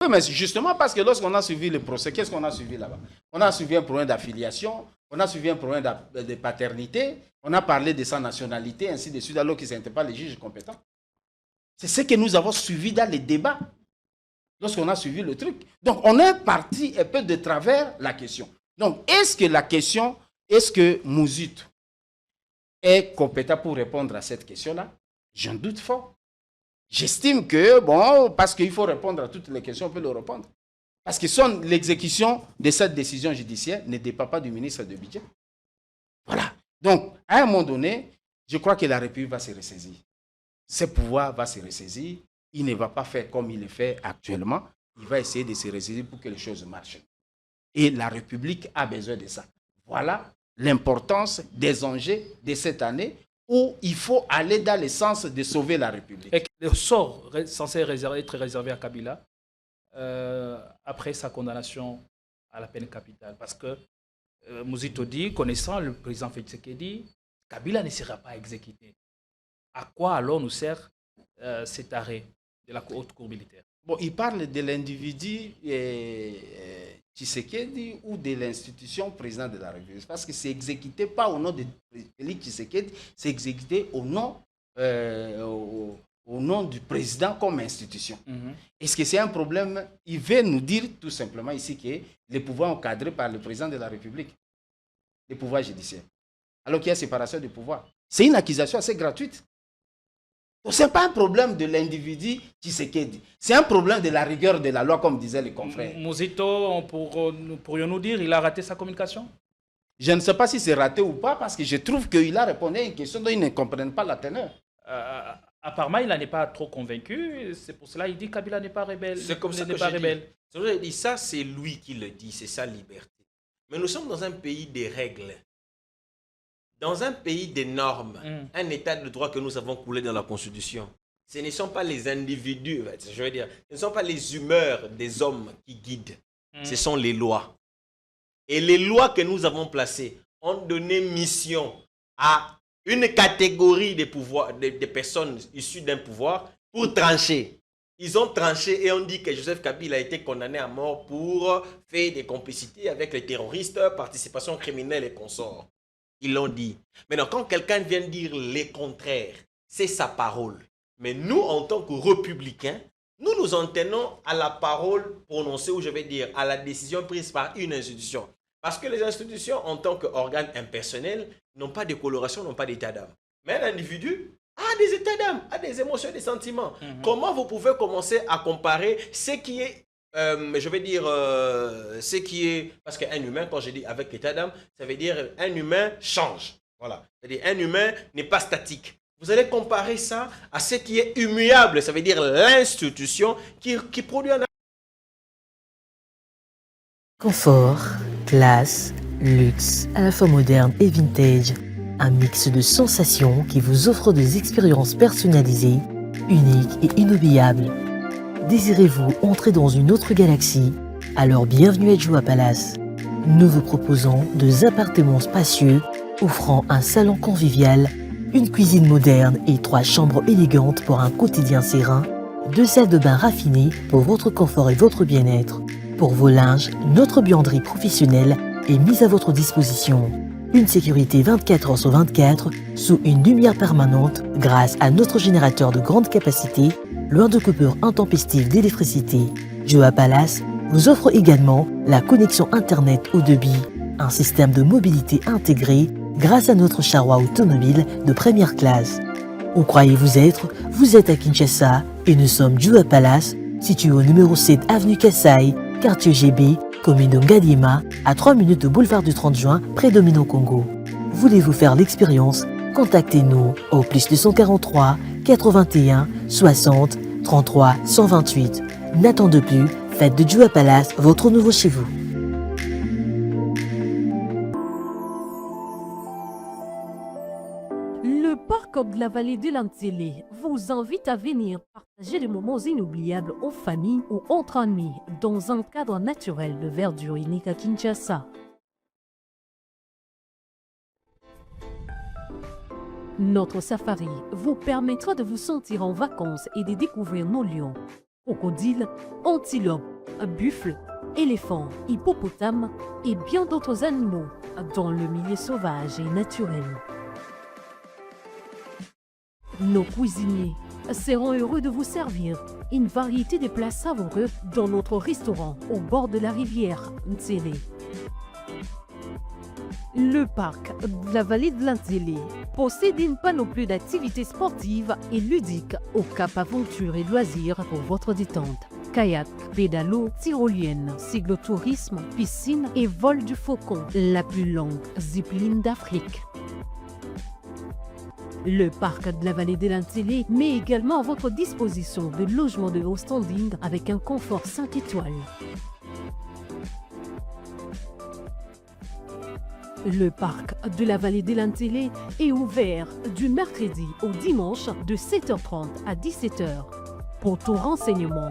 Oui, mais justement parce que lorsqu'on a suivi le procès, qu'est-ce qu'on a suivi là-bas? On a suivi un problème d'affiliation, on a suivi un problème de paternité, on a parlé de sa nationalité, ainsi de suite, alors que ce n'était pas les juges compétents. C'est ce que nous avons suivi dans les débats, lorsqu'on a suivi le truc. Donc, on est parti un peu de travers la question. Donc, est-ce que Mouzit est compétent pour répondre à cette question-là? J'en doute fort. J'estime que, bon, parce qu'il faut répondre à toutes les questions, on peut le répondre. Parce que l'exécution de cette décision judiciaire ne dépend pas du ministre du Budget. Voilà. Donc, à un moment donné, je crois que la République va se ressaisir. Ses pouvoirs vont se ressaisir. Il ne va pas faire comme il le fait actuellement. Il va essayer de se ressaisir pour que les choses marchent. Et la République a besoin de ça. Voilà l'importance des enjeux de cette année où il faut aller dans le sens de sauver la République. Et le sort censé être réservé à Kabila après sa condamnation à la peine capitale. Parce que Mouzito dit, connaissant le président Tshisekedi, Kabila ne sera pas exécuté. À quoi alors nous sert cet arrêt de la haute cour militaire? Bon, il parle de l'individu Tshisekedi ou de l'institution président de la République. Parce que c'est exécuté pas au nom de Félix Tshisekedi, c'est exécuté au nom du président comme institution. Est-ce que c'est un problème? Il veut nous dire tout simplement ici que les pouvoirs encadrés par le président de la République, les pouvoirs judiciaires, alors qu'il y a séparation des pouvoirs. C'est une accusation assez gratuite. Ce n'est pas un problème de l'individu Tshisekedi. C'est un problème de la rigueur de la loi, comme disaient les confrères. Mouzito, pourrions-nous dire, il a raté sa communication? Je ne sais pas si c'est raté ou pas, parce que je trouve qu'il a répondu à une question dont ils ne comprennent pas la teneur. Apparemment, il n'en est pas trop convaincu. C'est pour cela qu'il dit que Kabila n'est pas rebelle. C'est comme ça que je dis. Ça, c'est lui qui le dit, c'est sa liberté. Mais nous sommes dans un pays des règles. Dans un pays des normes, un état de droit que nous avons coulé dans la Constitution, ce ne sont pas les individus, je veux dire, ce ne sont pas les humeurs des hommes qui guident, ce sont les lois. Et les lois que nous avons placées ont donné mission à une catégorie de personnes issues d'un pouvoir pour trancher. Ils ont tranché et ont dit que Joseph Kabila a été condamné à mort pour faire des complicités avec les terroristes, participation criminelle et consorts. Ils l'ont dit. Maintenant, quand quelqu'un vient dire le contraire, c'est sa parole. Mais nous, en tant que républicains, nous nous en tenons à la parole prononcée, ou je vais dire, à la décision prise par une institution. Parce que les institutions, en tant qu'organes impersonnels, n'ont pas de coloration, n'ont pas d'état d'âme. Mais un individu a des états d'âme, a des émotions, des sentiments. Comment vous pouvez commencer à comparer ce qui est je vais dire ce qui est, parce qu'un humain, quand je dis avec l'état d'âme, ça veut dire un humain change. Voilà. C'est-à-dire un humain n'est pas statique. Vous allez comparer ça à ce qui est immuable, ça veut dire l'institution qui produit un... Confort, classe, luxe, à la fois moderne et vintage. Un mix de sensations qui vous offre des expériences personnalisées, uniques et inoubliables. Désirez-vous entrer dans une autre galaxie? Alors bienvenue à Joua Palace. Nous vous proposons 2 appartements spacieux offrant un salon convivial, une cuisine moderne et 3 chambres élégantes pour un quotidien serein, 2 salles de bain raffinées pour votre confort et votre bien-être. Pour vos linges, notre buanderie professionnelle est mise à votre disposition. Une sécurité 24 heures sur 24 sous une lumière permanente grâce à notre générateur de grande capacité, loin de coupures intempestives d'électricité. Joua Palace vous offre également la connexion Internet haut débit, un système de mobilité intégré grâce à notre charroi automobile de première classe. Où croyez-vous être? Vous êtes à Kinshasa et nous sommes Joua Palace, situé au numéro 7 avenue Kassai, quartier GB, commune de Ngadiema, à 3 minutes de boulevard du 30 juin, près de Mino Congo. Voulez-vous faire l'expérience? Contactez-nous au +243 81 60 33 128. N'attendez plus, faites de Joua Palace votre nouveau chez vous. Le parc de la vallée de l'Antélé vous invite à venir partager des moments inoubliables en famille ou entre amis dans un cadre naturel de verdure unique à Kinshasa. Notre safari vous permettra de vous sentir en vacances et de découvrir nos lions. crocodiles, antilopes, buffles, éléphants, hippopotames et bien d'autres animaux dans le milieu sauvage et naturel. Nos cuisiniers seront heureux de vous servir une variété de plats savoureux dans notre restaurant au bord de la rivière Ntsele. Le parc de la vallée de l'Antsele possède une panoplie d'activités sportives et ludiques au Cap Aventure et Loisirs pour votre détente. Kayak, pédalo, tyrolienne, cyclotourisme, piscine et vol du faucon, la plus longue zipline d'Afrique. Le parc de la vallée de l'Antsele met également à votre disposition de logements de haut standing avec un confort 5 étoiles. Le parc de la vallée de l'Antsele est ouvert du mercredi au dimanche de 7h30 à 17h. Pour tout renseignement,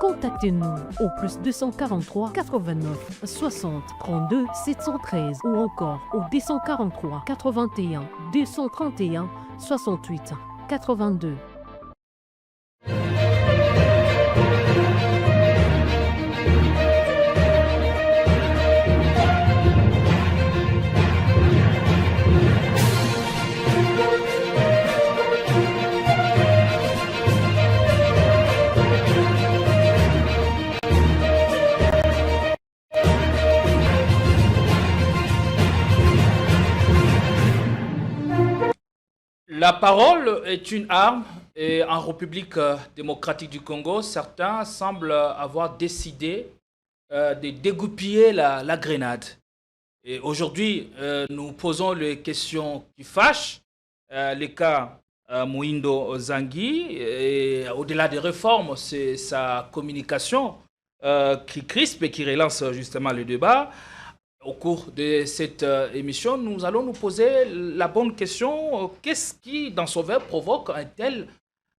contactez-nous au plus 243 89 60 32 713 ou encore au 243 81 231 68 82. La parole est une arme et en République démocratique du Congo, certains semblent avoir décidé de dégoupiller la grenade. Et aujourd'hui, nous posons les questions qui fâchent, les cas Moïndo Zangui, et au-delà des réformes, c'est sa communication qui crispe et qui relance justement le débat. Au cours de cette émission, nous allons nous poser la bonne question, qu'est-ce qui, dans son verbe, provoque un tel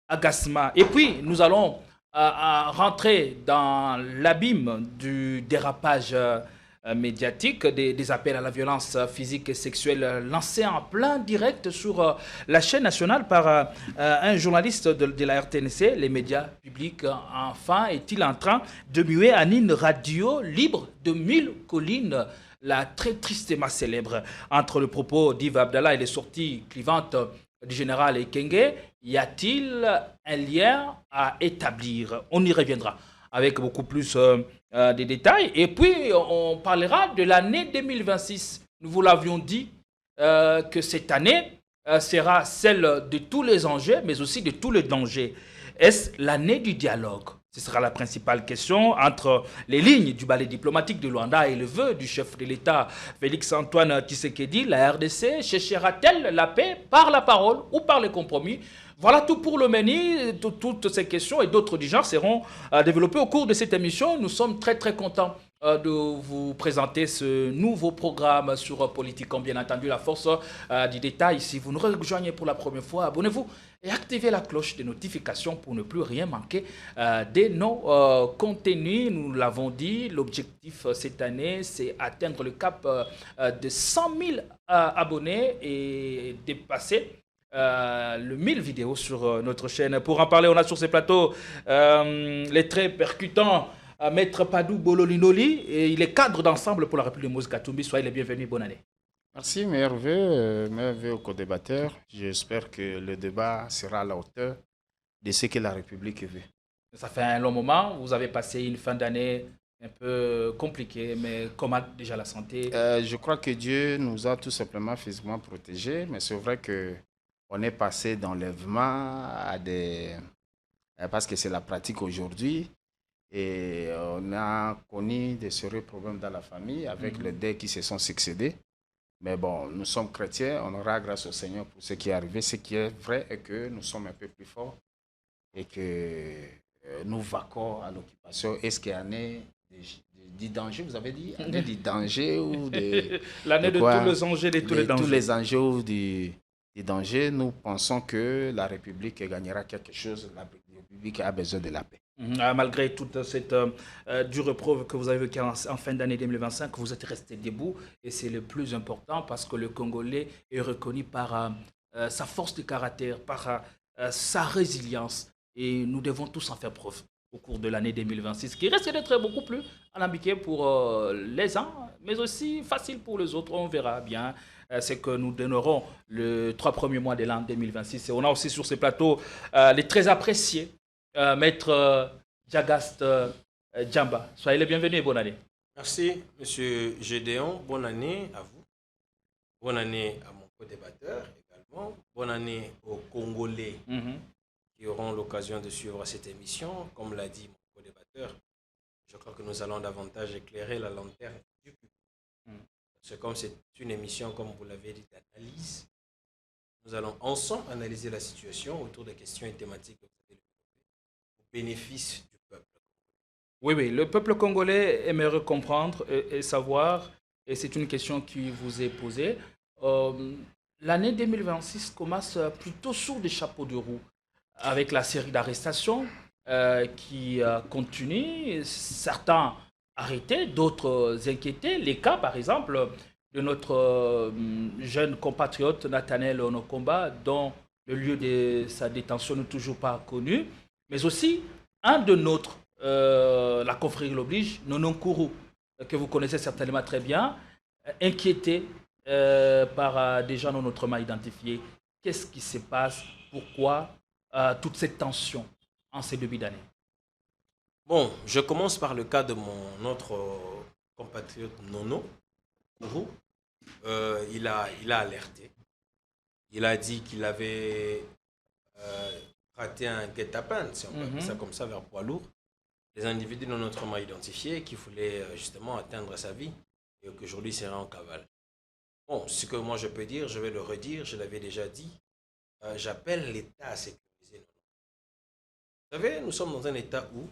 agacement? Et puis, nous allons rentrer dans l'abîme du dérapage médiatique, des appels à la violence physique et sexuelle lancés en plein direct sur la chaîne nationale par un journaliste de la RTNC. Les médias publics, enfin, est-il en train de muer en une radio libre de 1000 collines? La très tristement célèbre entre le propos d'Yves Abdallah et les sorties clivantes du général Ekenge, y a-t-il un lien à établir? On y reviendra avec beaucoup plus de détails. Et puis, on parlera de l'année 2026. Nous vous l'avions dit que cette année sera celle de tous les enjeux, mais aussi de tous les dangers. Est-ce l'année du dialogue? Ce sera la principale question entre les lignes du ballet diplomatique de Luanda et le vœu du chef de l'État, Félix-Antoine Tshisekedi. La RDC cherchera-t-elle la paix par la parole ou par les compromis? Voilà tout pour le menu. Toutes ces questions et d'autres du genre seront développées au cours de cette émission. Nous sommes très très contents de vous présenter ce nouveau programme sur Politicom, bien entendu la force du détail. Si vous nous rejoignez pour la première fois, abonnez-vous et activez la cloche de notification pour ne plus rien manquer de nos contenus. Nous l'avons dit, l'objectif cette année, c'est atteindre le cap de 100 000 abonnés et dépasser le 1000 vidéos sur notre chaîne. Pour en parler, on a sur ces plateaux les très percutants Maître Padou Bololinoli, et il est cadre d'ensemble pour la République de Moïse Katumbi. Soyez les bienvenus, bonne année. Merci, meilleurs vœux aux co-débatteurs. J'espère que le débat sera à la hauteur de ce que la République veut. Ça fait un long moment, vous avez passé une fin d'année un peu compliquée, mais comment déjà la santé? Je crois que Dieu nous a tout simplement physiquement protégés, mais c'est vrai qu'on est passé d'enlèvement à des... parce que c'est la pratique aujourd'hui. Et on a connu des sérieux problèmes dans la famille avec les deuils qui se sont succédés. Mais bon, nous sommes chrétiens, on aura grâce au Seigneur pour ce qui est arrivé. Ce qui est vrai est que nous sommes un peu plus forts et que nous vaquons à l'occupation. Est-ce qu'il y a année du danger, vous avez dit? Année du danger ou de... L'année de tous les enjeux, de tous les dangers. Tous les enjeux ou du danger, nous pensons que la République gagnera quelque chose. La République a besoin de la paix. Malgré toute cette dure épreuve que vous avez vécue en fin d'année 2025, vous êtes resté debout et c'est le plus important parce que le Congolais est reconnu par sa force de caractère, par sa résilience et nous devons tous en faire preuve. au cours de l'année 2026, qui risque d'être beaucoup plus alambiqué pour les uns, mais aussi facile pour les autres. On verra bien ce que nous donnerons les 3 premiers mois de l'an 2026. Et on a aussi sur ce plateau les très appréciés, Maître Jagast Djamba. Soyez les bienvenus et bonne année. Merci, M. Gédéon. Bonne année à vous. Bonne année à mon co-débatteur également. Bonne année aux Congolais qui auront l'occasion de suivre cette émission. Comme l'a dit mon co-débatteur, je crois que nous allons davantage éclairer la lanterne du public. C'est comme c'est une émission, comme vous l'avez dit, d'analyse. Nous allons ensemble analyser la situation autour des questions et thématiques au bénéfice du peuple. Oui, le peuple congolais aimerait comprendre et savoir, et c'est une question qui vous est posée. L'année 2026 commence plutôt sur des chapeaux de roue, avec la série d'arrestations qui continue, certains arrêtés, d'autres inquiétés. Les cas, par exemple, de notre jeune compatriote Nathaniel Onokomba, dont le lieu de sa détention n'est toujours pas connu, mais aussi un de nôtres, la confrérie l'oblige, Nonon Kourou, que vous connaissez certainement très bien, inquiété par des gens non autrement identifiés. Qu'est-ce qui se passe? Pourquoi toute cette tension en ces débuts d'année? Bon, je commence par le cas de mon autre compatriote Nono Kourou. Il a alerté. Il a dit qu'il avait raté un guet-apens, si on peut appeler ça comme ça, vers poids lourd. Des individus non autrement identifiés qui voulaient justement atteindre sa vie et qu'aujourd'hui serait en cavale. Bon, ce que moi je peux dire, je vais le redire, je l'avais déjà dit, j'appelle l'État à sécuriser. Vous savez, nous sommes dans un État où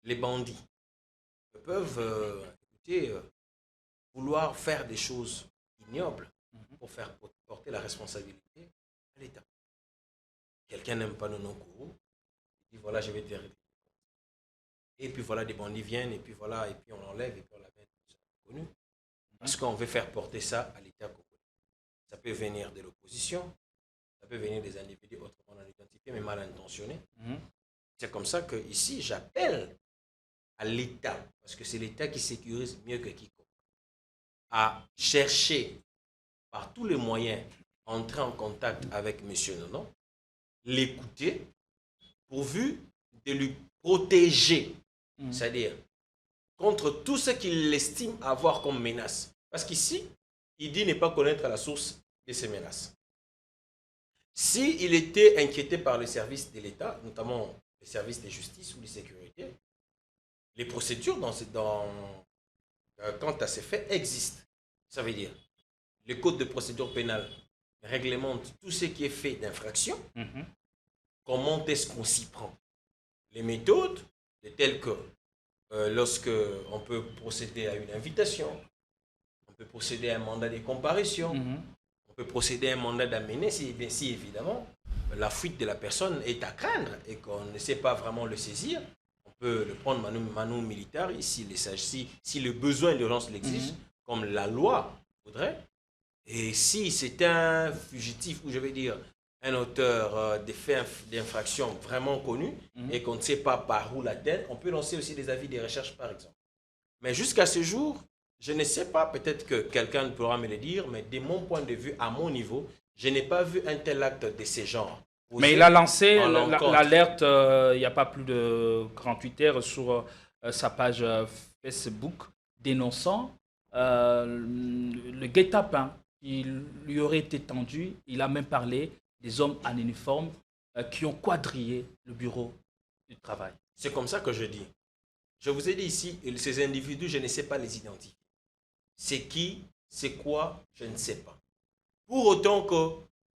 les bandits peuvent vouloir faire des choses ignobles pour faire porter la responsabilité à l'État. Quelqu'un n'aime pas Nonon Kourou, il dit voilà, je vais te faire. Et puis voilà, des bandits viennent, et puis voilà, et puis on l'enlève, et puis on l'amène, c'est connu. Parce qu'on veut faire porter ça à l'État congolais. Ça peut venir de l'opposition, ça peut venir des individus autrement non identifiés, mais mal intentionnés. C'est comme ça que ici, j'appelle à l'État, parce que c'est l'État qui sécurise mieux que quiconque, à chercher par tous les moyens, entrer en contact avec M. Nonon, l'écouter, pourvu de lui protéger, c'est-à-dire contre tout ce qu'il estime avoir comme menace. Parce qu'ici, il dit ne pas connaître la source de ces menaces. S'il était inquiété par les services de l'État, notamment les services de justice ou de sécurité, les procédures quant à ces faits existent. Ça veut dire, le code de procédure pénale réglemente tout ce qui est fait d'infraction. Comment est-ce qu'on s'y prend? Les méthodes, telles que lorsque on peut procéder à une invitation, on peut procéder à un mandat de comparution, on peut procéder à un mandat d'amener si évidemment la fuite de la personne est à craindre et qu'on ne sait pas vraiment le saisir. On peut le prendre manu militaire si le besoin d'urgence l'exige, comme la loi voudrait. Et si c'est un fugitif, ou je vais dire un auteur des faits d'infraction vraiment connu et qu'on ne sait pas par où l'atteindre, on peut lancer aussi des avis de recherche par exemple. Mais jusqu'à ce jour, je ne sais pas, peut-être que quelqu'un pourra me le dire, mais de mon point de vue, à mon niveau, je n'ai pas vu un tel acte de ce genre. Mais il a lancé l'alerte il n'y a pas plus de 48 heures sur sa page Facebook dénonçant le guet-apens qui lui aurait été tendu. Il a même parlé des hommes en uniforme qui ont quadrillé le bureau du travail. C'est comme ça que je dis. Je vous ai dit ici, ces individus, je ne sais pas les identifier. C'est qui, c'est quoi, je ne sais pas. Pour autant que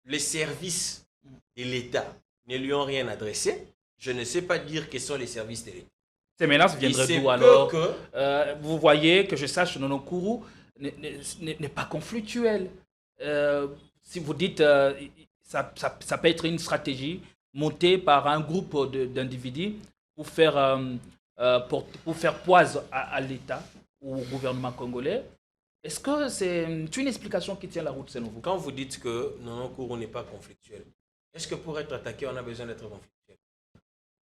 les services de l'État ne lui ont rien adressé, je ne sais pas dire quels sont les services de l'État. Ces menaces viendraient d'où alors vous voyez, que je sache, Nonon Kourou n'est pas conflictuel. Si vous dites, ça peut être une stratégie montée par un groupe d'individus pour faire poise à l'État ou au gouvernement congolais. Est-ce que c'est une explication qui tient la route, c'est nouveau? Quand vous dites que Nonon Kourou n'est pas conflictuel, est-ce que pour être attaqué, on a besoin d'être conflictuel?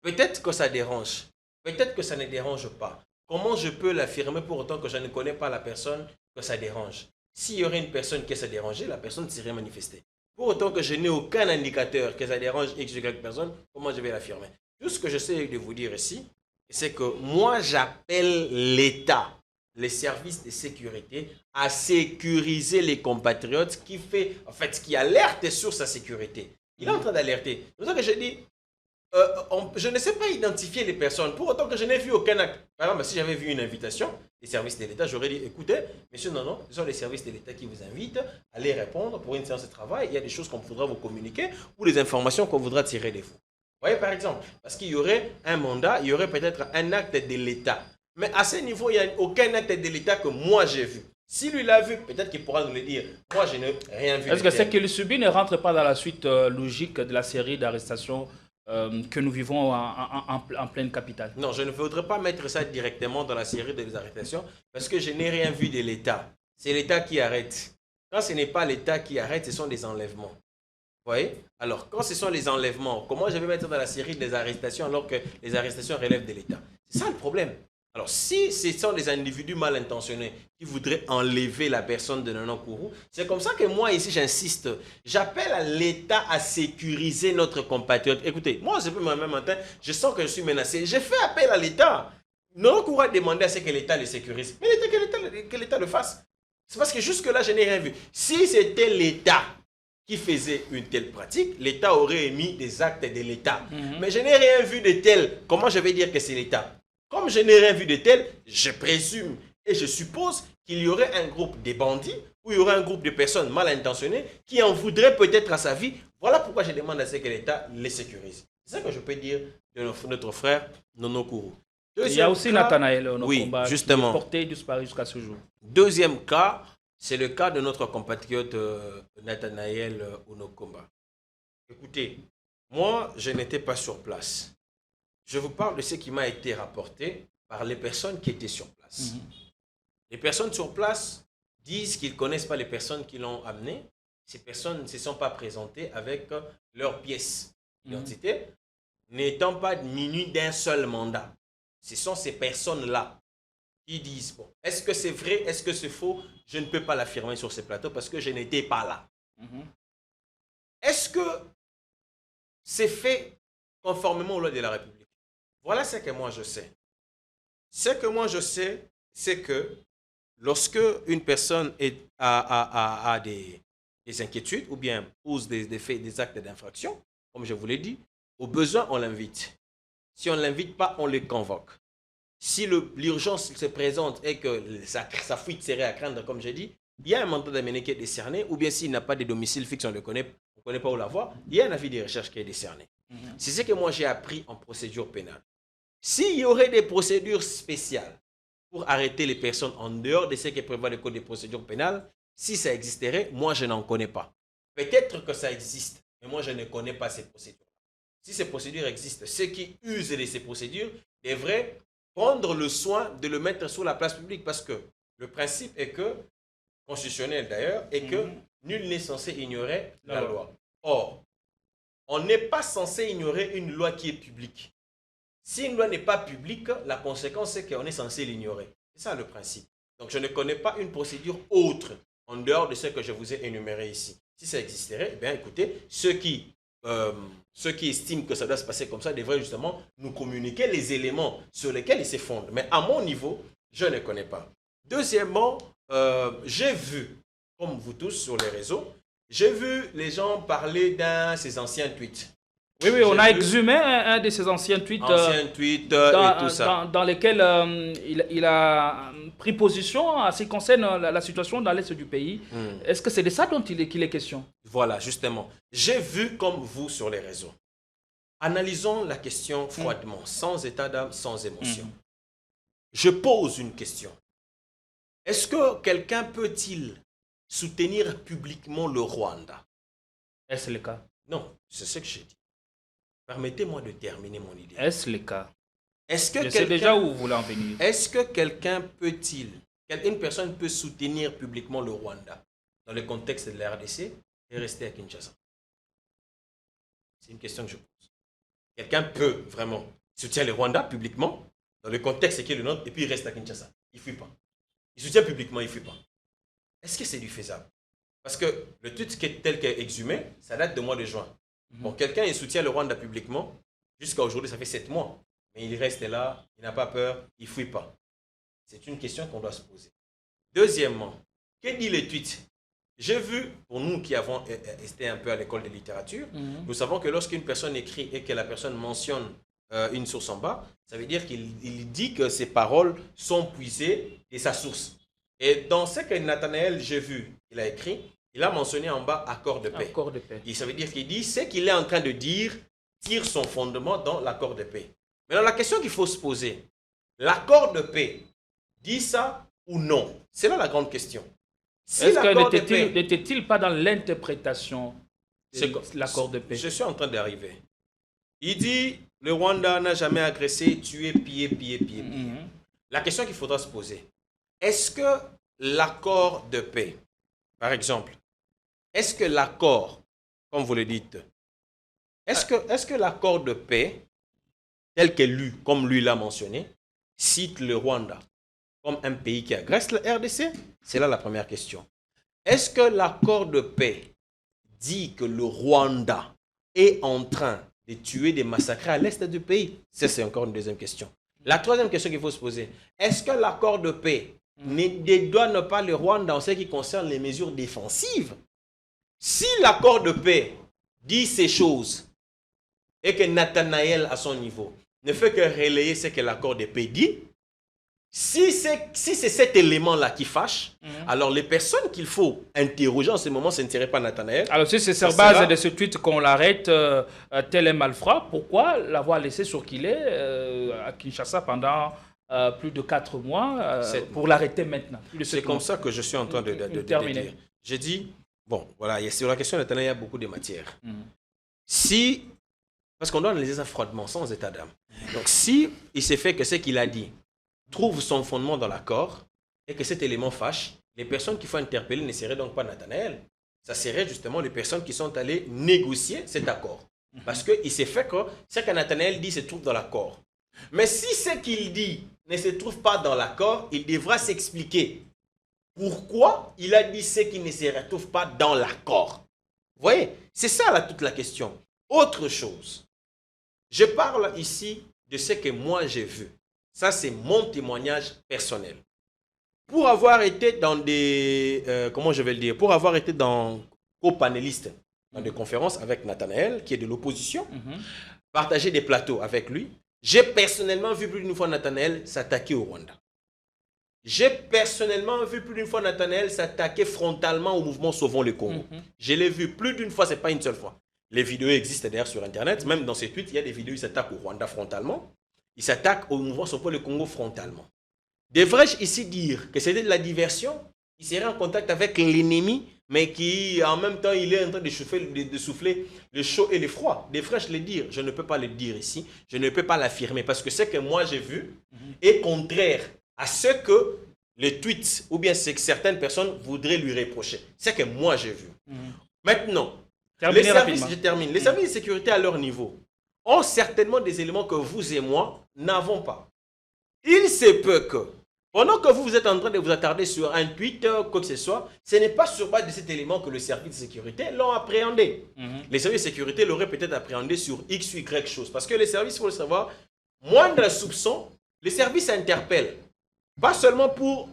Peut-être que ça dérange. Peut-être que ça ne dérange pas. Comment je peux l'affirmer pour autant que je ne connais pas la personne que ça dérange? S'il y aurait une personne qui ça dérangeait, la personne serait manifestée. Pour autant que je n'ai aucun indicateur que ça dérange X ou Y personne, comment je vais l'affirmer? Tout ce que j'essaie de vous dire ici, c'est que moi, j'appelle l'État, les services de sécurité, à sécuriser les compatriotes, qui alerte sur sa sécurité. Il est en train d'alerter. C'est pour ça que je dis, je ne sais pas identifier les personnes, pour autant que je n'ai vu aucun acte. Par exemple, si j'avais vu une invitation des services de l'État, j'aurais dit, écoutez, monsieur, non, ce sont les services de l'État qui vous invitent à les répondre pour une séance de travail. Il y a des choses qu'on voudra vous communiquer ou des informations qu'on voudra tirer de vous. Vous voyez, par exemple, parce qu'il y aurait un mandat, il y aurait peut-être un acte de l'État. Mais à ce niveau, il n'y a aucun acte de l'État que moi j'ai vu. Si lui l'a vu, peut-être qu'il pourra nous le dire. Moi, je n'ai rien vu. Est-ce que ce qu'il subit ne rentre pas dans la suite logique de la série d'arrestations que nous vivons en pleine capitale? Non, je ne voudrais pas mettre ça directement dans la série des arrestations parce que je n'ai rien vu de l'État. C'est l'État qui arrête. Quand ce n'est pas l'État qui arrête, ce sont des enlèvements. Vous voyez? Alors, quand ce sont les enlèvements, comment je vais mettre dans la série des arrestations alors que les arrestations relèvent de l'État? C'est ça le problème. Alors, si ce sont des individus mal intentionnés qui voudraient enlever la personne de Nanon Kourou, c'est comme ça que moi, ici, j'insiste. J'appelle à l'État à sécuriser notre compatriote. Écoutez, moi, ce même matin, je sens que je suis menacé. J'ai fait appel à l'État. Nanon Kourou a demandé à ce que l'État le sécurise. Mais que l'État le fasse. C'est parce que jusque-là, je n'ai rien vu. Si c'était l'État qui faisait une telle pratique, l'État aurait émis des actes de l'État. Mais je n'ai rien vu de tel. Comment je vais dire que c'est l'État? Comme je n'ai rien vu de tel, je présume et je suppose qu'il y aurait un groupe de bandits ou il y aurait un groupe de personnes mal intentionnées qui en voudraient peut-être à sa vie. Voilà pourquoi je demande à ce que l'État les sécurise. C'est ça que je peux dire de notre frère Nanon Kourou. Il y a aussi Nathanaël Onokomba, justement, qui est porté disparu jusqu'à ce jour. Deuxième cas, c'est le cas de notre compatriote Nathanaël Onokomba. Écoutez, moi, je n'étais pas sur place. Je vous parle de ce qui m'a été rapporté par les personnes qui étaient sur place. Les personnes sur place disent qu'ils ne connaissent pas les personnes qui l'ont amené. Ces personnes ne se sont pas présentées avec leurs pièces d'identité, n'étant pas munies d'un seul mandat. Ce sont ces personnes-là qui disent, bon, est-ce que c'est vrai, est-ce que c'est faux? Je ne peux pas l'affirmer sur ce plateau parce que je n'étais pas là. Est-ce que c'est fait conformément aux lois de la République? Voilà ce que moi je sais. Ce que moi je sais, c'est que lorsque une personne a des inquiétudes ou bien pose des actes d'infraction, comme je vous l'ai dit, au besoin, on l'invite. Si on ne l'invite pas, on le convoque. Si l'urgence se présente et que sa fuite serait à craindre, comme j'ai dit, il y a un mandat d'amener qui est décerné, ou bien s'il n'a pas de domicile fixe, on ne connaît pas où l'avoir, il y a un avis de recherche qui est décerné. C'est ce que moi j'ai appris en procédure pénale. S'il y aurait des procédures spéciales pour arrêter les personnes en dehors de ce que prévoit le code de procédure pénale, si ça existerait, moi je n'en connais pas. Peut-être que ça existe, mais moi je ne connais pas ces procédures. Si ces procédures existent, ceux qui usent de ces procédures devraient prendre le soin de le mettre sur la place publique parce que le principe est que, constitutionnel d'ailleurs, est que nul n'est censé ignorer la loi. Or, on n'est pas censé ignorer une loi qui est publique. Si une loi n'est pas publique, la conséquence c'est qu'on est censé l'ignorer. C'est ça le principe. Donc je ne connais pas une procédure autre en dehors de ce que je vous ai énuméré ici. Si ça existerait, eh bien écoutez, ceux qui estiment que ça doit se passer comme ça devraient justement nous communiquer les éléments sur lesquels ils se fondent. Mais à mon niveau, je ne connais pas. Deuxièmement, j'ai vu, comme vous tous sur les réseaux, j'ai vu les gens parler d'un de ces anciens tweets. Oui, on a exhumé un de ses anciens tweets, et tout ça. Dans lesquels il a pris position à ce qui concerne la situation dans l'est du pays. Est-ce que c'est de ça dont il est question? Voilà, justement. J'ai vu comme vous sur les réseaux. Analysons la question froidement, sans état d'âme, sans émotion. Je pose une question. Est-ce que quelqu'un peut-il soutenir publiquement le Rwanda? Est-ce le cas? Non, c'est ce que j'ai dit. Permettez-moi de terminer mon idée. Est-ce le cas? Je sais déjà où vous voulez en venir. Est-ce que quelqu'un une personne peut soutenir publiquement le Rwanda dans le contexte de la RDC et rester à Kinshasa? C'est une question que je pose. quelqu'un peut vraiment soutenir le Rwanda publiquement, dans le contexte qui est le nôtre, et puis il reste à Kinshasa. Il ne fuit pas. Il soutient publiquement, il ne fuit pas. Est-ce que c'est du faisable? Parce que le tweet tel qu'est exhumé, ça date de mois de juin. Bon, quelqu'un il soutient le Rwanda publiquement, jusqu'à aujourd'hui, ça fait 7 mois. Mais il reste là, il n'a pas peur, il ne fuit pas. C'est une question qu'on doit se poser. Deuxièmement, que dit le tweet? J'ai vu, pour nous qui avons été un peu à l'école de littérature, nous savons que lorsqu'une personne écrit et que la personne mentionne une source en bas, ça veut dire qu'il dit que ses paroles sont puisées de sa source. Et dans ce que Nathanaël, j'ai vu, il a écrit, il a mentionné en bas accord de paix. Accord de paix. Et ça veut dire qu'il dit ce qu'il est en train de dire tire son fondement dans l'accord de paix. Maintenant, la question qu'il faut se poser, l'accord de paix dit ça ou non? C'est là la grande question. Si Est-ce que n'était-il pas dans l'interprétation de l'accord de paix? Je suis en train d'arriver. Il dit, le Rwanda n'a jamais agressé, tué, pillé. La question qu'il faudra se poser, est-ce que l'accord de paix, par exemple, est-ce que l'accord, comme vous le dites, est-ce que l'accord de paix, tel qu'est lu, comme lui l'a mentionné, cite le Rwanda comme un pays qui agresse la RDC? C'est là la première question. Est-ce que l'accord de paix dit que le Rwanda est en train de tuer, de massacrer à l'est du pays? Ça, c'est encore une deuxième question. La troisième question qu'il faut se poser, est-ce que l'accord de paix ne dédouane pas le Rwanda en ce qui concerne les mesures défensives? Si l'accord de paix dit ces choses et que Nathanaël, à son niveau, ne fait que relayer ce que l'accord de paix dit, si c'est cet élément-là qui fâche, alors les personnes qu'il faut interroger en ce moment, ce ne serait pas Nathanaël. Alors si c'est sur base de ce tweet qu'on l'arrête, tel est malfrat, pourquoi l'avoir laissé sur qu'il est à Kinshasa pendant plus de 4 mois pour l'arrêter maintenant? C'est comme ça que je suis en train de dire. J'ai dit, bon, voilà, sur la question de Nathanaël, il y a beaucoup de matière. Si, parce qu'on doit analyser ça froidement, sans état d'âme. Donc si il s'est fait que ce qu'il a dit trouve son fondement dans l'accord et que cet élément fâche, les personnes qu'il faut interpeller ne seraient donc pas Nathanaël. Ça serait justement les personnes qui sont allées négocier cet accord. Parce qu'il s'est fait que ce que Nathanaël dit se trouve dans l'accord. Mais si ce qu'il dit ne se trouve pas dans l'accord, il devra s'expliquer pourquoi il a dit ce qui ne se retrouve pas dans l'accord. Vous voyez, c'est ça là toute la question. Autre chose, je parle ici de ce que moi j'ai vu. Ça, c'est mon témoignage personnel. Pour avoir été dans des... comment je vais le dire? Pour avoir été co-panéliste dans des conférences avec Nathanaël, qui est de l'opposition, partager des plateaux avec lui, j'ai personnellement vu plus d'une fois Nathanaël s'attaquer au Rwanda. J'ai personnellement vu plus d'une fois Nathanaël s'attaquer frontalement au mouvement Sauvons le Congo. Je l'ai vu plus d'une fois, ce n'est pas une seule fois. Les vidéos existent d'ailleurs sur Internet. Même dans ses tweets, il y a des vidéos où il s'attaque au Rwanda frontalement. Il s'attaque au mouvement Sauvons le Congo frontalement. Devrais-je ici dire que c'était de la diversion? Il serait en contact avec l'ennemi, mais qui en même temps, il est en train de souffler le chaud et le froid. Devrais-je le dire? Je ne peux pas le dire ici. Je ne peux pas l'affirmer parce que ce que moi j'ai vu est contraire à ce que les tweets ou bien ce que certaines personnes voudraient lui reprocher. C'est ce que moi j'ai vu. Maintenant, les services de sécurité à leur niveau ont certainement des éléments que vous et moi n'avons pas. Il se peut que, pendant que vous êtes en train de vous attarder sur un tweet, quoi que ce soit, ce n'est pas sur base de cet élément que le service de sécurité l'ont appréhendé. Les services de sécurité l'auraient peut-être appréhendé sur X ou Y chose. Parce que les services, il faut le savoir, moindre soupçon, les services interpellent. Pas seulement pour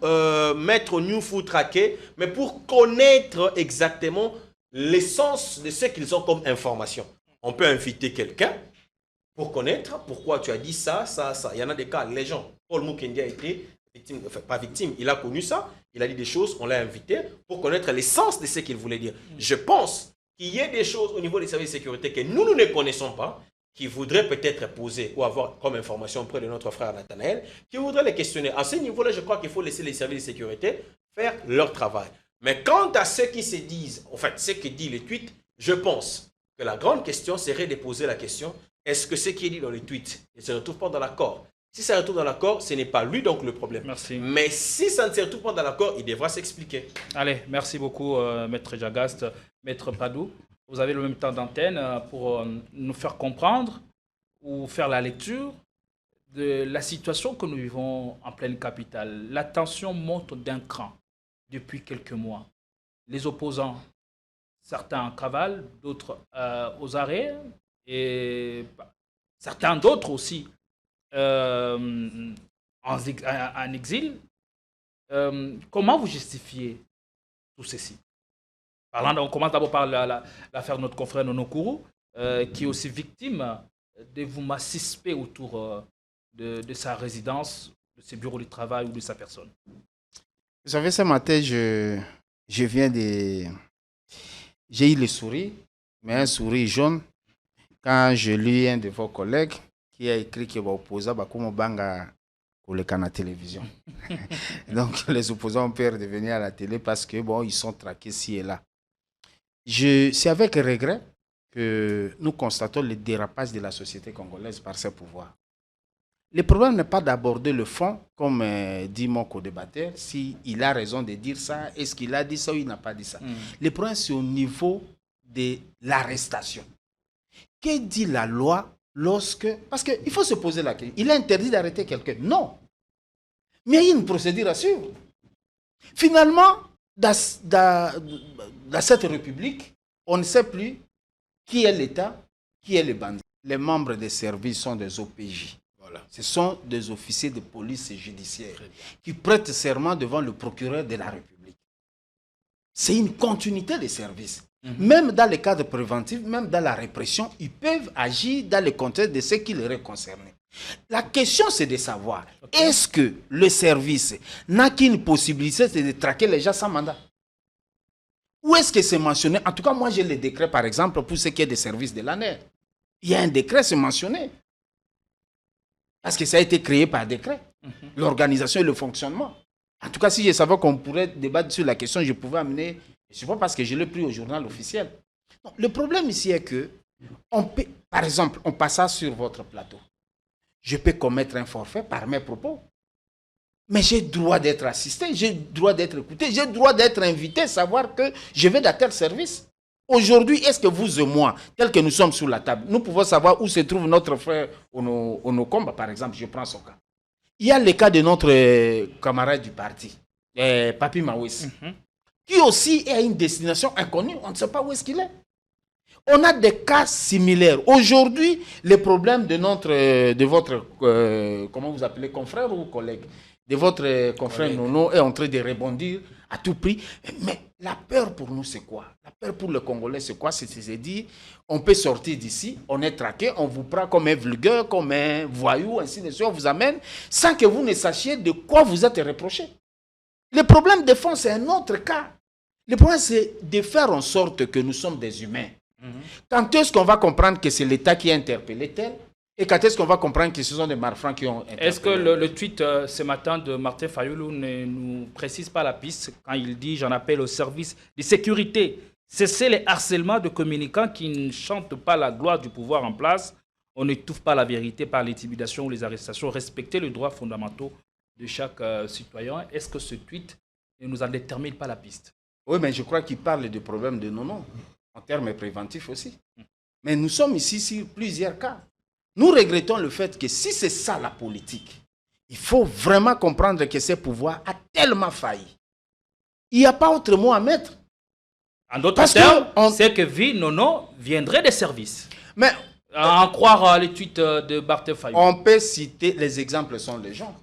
mettre New Food traqué, mais pour connaître exactement l'essence de ce qu'ils ont comme information. On peut inviter quelqu'un pour connaître pourquoi tu as dit ça, ça, ça. Il y en a des cas, les gens. Paul Mukendi a été victime, enfin pas victime, il a connu ça, il a dit des choses, on l'a invité pour connaître l'essence de ce qu'il voulait dire. Je pense qu'il y a des choses au niveau des services de sécurité que nous ne connaissons pas, qui voudraient peut-être poser ou avoir comme information auprès de notre frère Nathanaël, qui voudraient les questionner. À ce niveau-là, je crois qu'il faut laisser les services de sécurité faire leur travail. Mais quant à ceux qui se disent, en fait, ce que dit le tweet, je pense que la grande question serait de poser la question, est-ce que ce qui est dit dans le tweet ne se retrouve pas dans l'accord? Si ça se retrouve dans l'accord, ce n'est pas lui donc le problème. Merci. Mais si ça ne se retrouve pas dans l'accord, il devra s'expliquer. Allez, merci beaucoup, Maître Jagast. Maître Padou, vous avez le même temps d'antenne pour nous faire comprendre pour faire la lecture de la situation que nous vivons en pleine capitale. La tension monte d'un cran depuis quelques mois. Les opposants, certains en cavale, d'autres aux arrêts, et certains d'autres aussi en exil. Comment vous justifiez tout ceci? On commence d'abord par l'affaire de notre confrère Nono Kourou, qui est aussi victime de mouvements suspects autour de sa résidence, de ses bureaux de travail ou de sa personne. Vous savez, ce matin, je viens de... J'ai eu le sourire, mais un sourire jaune, quand je lis un de vos collègues qui a écrit qu'il va opposer Bakumo Banga pour le canal télévision. Donc, les opposants ont peur de venir à la télé parce que, bon, ils sont traqués ci et là. C'est avec regret que nous constatons le dérapage de la société congolaise par ses pouvoirs. Le problème n'est pas d'aborder le fond, comme dit mon co-débatteur, s'il a raison de dire ça, est-ce qu'il a dit ça ou il n'a pas dit ça. Le problème, c'est au niveau de l'arrestation. Que dit la loi lorsque... Parce qu'il faut se poser la question. Il est interdit d'arrêter quelqu'un? Non. Mais il y a une procédure à suivre. Finalement, dans cette république, on ne sait plus qui est l'État, qui est le bandit. Les membres des services sont des OPJ. Voilà. Ce sont des officiers de police judiciaire qui prêtent serment devant le procureur de la République. C'est une continuité des services. Même dans les cadres préventifs, même dans la répression, ils peuvent agir dans le contexte de ce qui les est concerné. La question, c'est de savoir, est-ce que le service n'a qu'une possibilité, c'est de traquer les gens sans mandat? Ou est-ce que c'est mentionné? En tout cas, moi, j'ai le décret, par exemple, pour ce qui est des services de l'ANER. Il y a un décret, c'est mentionné. Parce que ça a été créé par décret. L'organisation et le fonctionnement. En tout cas, si je savais qu'on pourrait débattre sur la question, je pouvais amener... Ce n'est pas parce que je l'ai pris au journal officiel. Non, le problème ici est que, par exemple, on passe sur votre plateau. Je peux commettre un forfait par mes propos. Mais j'ai le droit d'être assisté, j'ai le droit d'être écouté, j'ai le droit d'être invité, savoir que je vais dans tel service. Aujourd'hui, est-ce que vous et moi, tel que nous sommes sur la table, nous pouvons savoir où se trouve notre frère Onokomba, par exemple, je prends son cas. Il y a le cas de notre camarade du parti, Papi Mawesi, qui aussi est à une destination inconnue, on ne sait pas où est-ce qu'il est. On a des cas similaires. Aujourd'hui, le problème de votre, comment vous appelez, confrère ou collègue, de votre confrère Nono est en train de rebondir à tout prix. Mais la peur pour nous, c'est quoi? La peur pour le Congolais, c'est quoi? C'est de dire, on peut sortir d'ici, on est traqué, on vous prend comme un vulgaire, comme un voyou, ainsi de suite, on vous amène, sans que vous ne sachiez de quoi vous êtes reproché. Le problème de fond, c'est un autre cas. Le problème, c'est de faire en sorte que nous sommes des humains. Quand est-ce qu'on va comprendre que c'est l'État qui a interpellé tel? Et quand est-ce qu'on va comprendre que ce sont des malfrats qui ont interpellé? Est-ce que le tweet ce matin de Martin Fayoulou ne nous précise pas la piste quand il dit « J'en appelle au service de sécurité. Cessez les harcèlements de communicants qui ne chantent pas la gloire du pouvoir en place. On n'étouffe pas la vérité par l'intimidation ou les arrestations. Respectez les droits fondamentaux de chaque citoyen. » Est-ce que ce tweet ne nous en détermine pas la piste? Oui, mais je crois qu'il parle du problème de Nono, en termes préventifs aussi. Mais nous sommes ici sur plusieurs cas. Nous regrettons le fait que si c'est ça la politique, il faut vraiment comprendre que ce pouvoir a tellement failli. Il n'y a pas autre mot à mettre. En d'autres termes, c'est que Nono viendrait des services. Mais à en croire les tweets de Martin Fayoulou. On peut citer, les exemples sont les gens.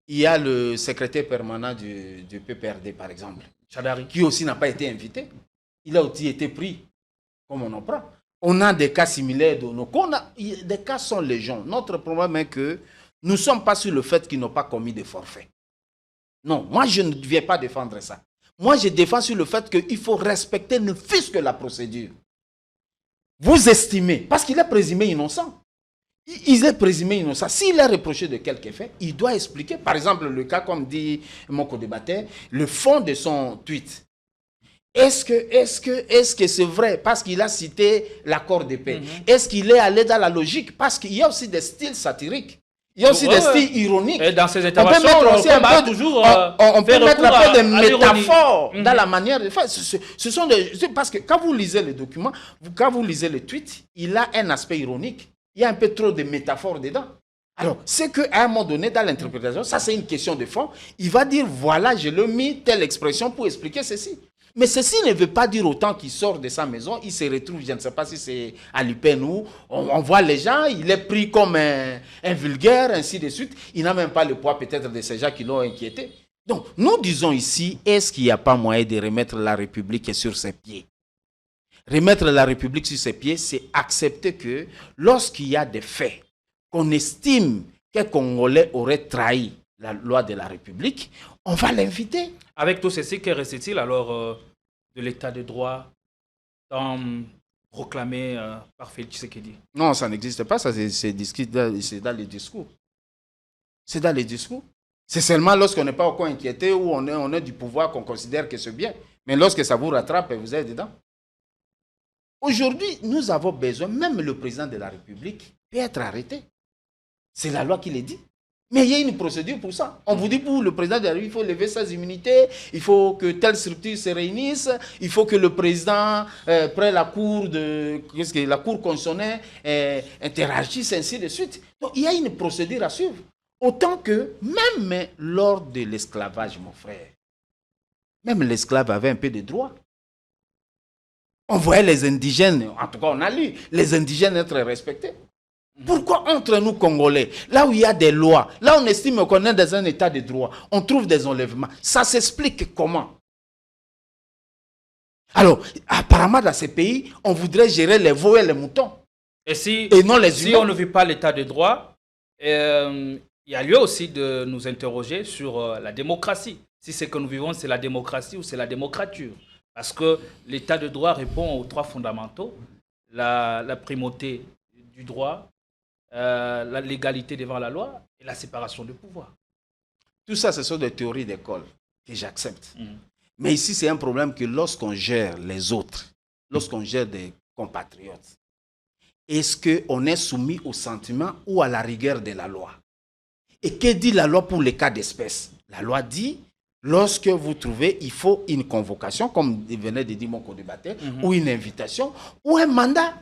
Il y a le secrétaire permanent du PPRD, par exemple, Chadari, qui aussi n'a pas été invité. Il a aussi été pris, comme on en prend. On a des cas similaires de nos cas. Des cas sont légion. Notre problème est que nous ne sommes pas sur le fait qu'ils n'ont pas commis de forfait. Non, moi je ne viens pas défendre ça. Moi je défends sur le fait qu'il faut respecter ne fût-ce que la procédure. Vous estimez, parce qu'il est présumé innocent. Il est présumé innocent. S'il est reproché de quelque fait, il doit expliquer. Par exemple, le cas, comme dit mon co-débatteur, le fond de son tweet. Est-ce que c'est vrai? Parce qu'il a cité l'accord de paix. Est-ce qu'il est allé dans la logique? Parce qu'il y a aussi des styles satiriques. Il y a aussi des styles ironiques. Et dans ces interventions, on peut mettre un peu de métaphores dans la manière de faire. Ce sont parce que quand vous lisez le document, quand vous lisez le tweet, il a un aspect ironique. Il y a un peu trop de métaphores dedans. Alors, c'est qu'à un moment donné, dans l'interprétation, ça c'est une question de fond, il va dire, voilà, je l'ai mis telle expression pour expliquer ceci. Mais ceci ne veut pas dire autant qu'il sort de sa maison, il se retrouve, je ne sais pas si c'est à l'UPN ou on voit les gens, il est pris comme un vulgaire, ainsi de suite. Il n'a même pas le poids peut-être de ces gens qui l'ont inquiété. Donc, nous disons ici, est-ce qu'il n'y a pas moyen de remettre la République sur ses pieds? Remettre la République sur ses pieds, c'est accepter que lorsqu'il y a des faits, qu'on estime qu'un Congolais aurait trahi la loi de la République, on va l'inviter. Avec tout ceci, que reste-t-il alors de l'état de droit proclamé par Félix Tshisekedi? Non, ça n'existe pas, ça c'est dans les discours. C'est dans les discours. C'est seulement lorsqu'on n'est pas encore inquiété ou on est du pouvoir qu'on considère que c'est bien. Mais lorsque ça vous rattrape, vous êtes dedans. Aujourd'hui, nous avons besoin, même le président de la République peut être arrêté. C'est la loi qui le dit. Mais il y a une procédure pour ça. On vous dit pour le président de la République, il faut lever ses immunités, il faut que telle structure se réunisse, il faut que le président, près la cour constitutionnelle, interagisse, ainsi de suite. Donc il y a une procédure à suivre. Autant que, même lors de l'esclavage, mon frère, même l'esclave avait un peu de droits. On voyait les indigènes, en tout cas on a lu, les indigènes être respectés. Pourquoi entre nous Congolais, là où il y a des lois, là où on estime qu'on est dans un état de droit, on trouve des enlèvements? Ça s'explique comment? Alors, apparemment dans ces pays, on voudrait gérer les veaux et les moutons. Et non les humains. Si on ne vit pas l'état de droit, il y a lieu aussi de nous interroger sur la démocratie. Si ce que nous vivons, c'est la démocratie ou c'est la démocrature. Parce que l'état de droit répond aux trois fondamentaux: la primauté du droit, la légalité devant la loi et la séparation du pouvoir. Tout ça, ce sont des théories d'école que j'accepte. Mais ici, c'est un problème que lorsqu'on gère les autres, lorsqu'on gère des compatriotes, est-ce qu'on est soumis au sentiment ou à la rigueur de la loi? Et que dit la loi pour les cas d'espèce? La loi dit, lorsque vous trouvez, il faut une convocation, comme venait de dire mon co-débatteur, ou une invitation, ou un mandat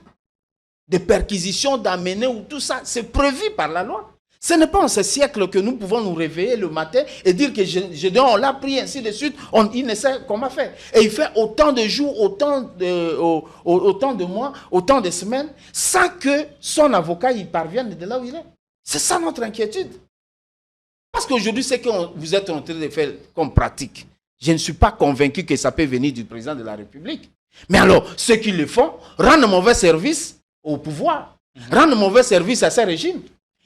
de perquisition, d'amener, ou tout ça, c'est prévu par la loi. Ce n'est pas en ce siècle que nous pouvons nous réveiller le matin et dire que on l'a pris, ainsi de suite, il ne sait comment faire. Et il fait autant de jours, autant de mois, autant de semaines, sans que son avocat y parvienne de là où il est. C'est ça notre inquiétude. Parce qu'aujourd'hui, c'est que vous êtes en train de faire comme pratique. Je ne suis pas convaincu que ça peut venir du président de la République. Mais alors, ceux qui le font rendent mauvais service au pouvoir, rendent mauvais service à ce régime.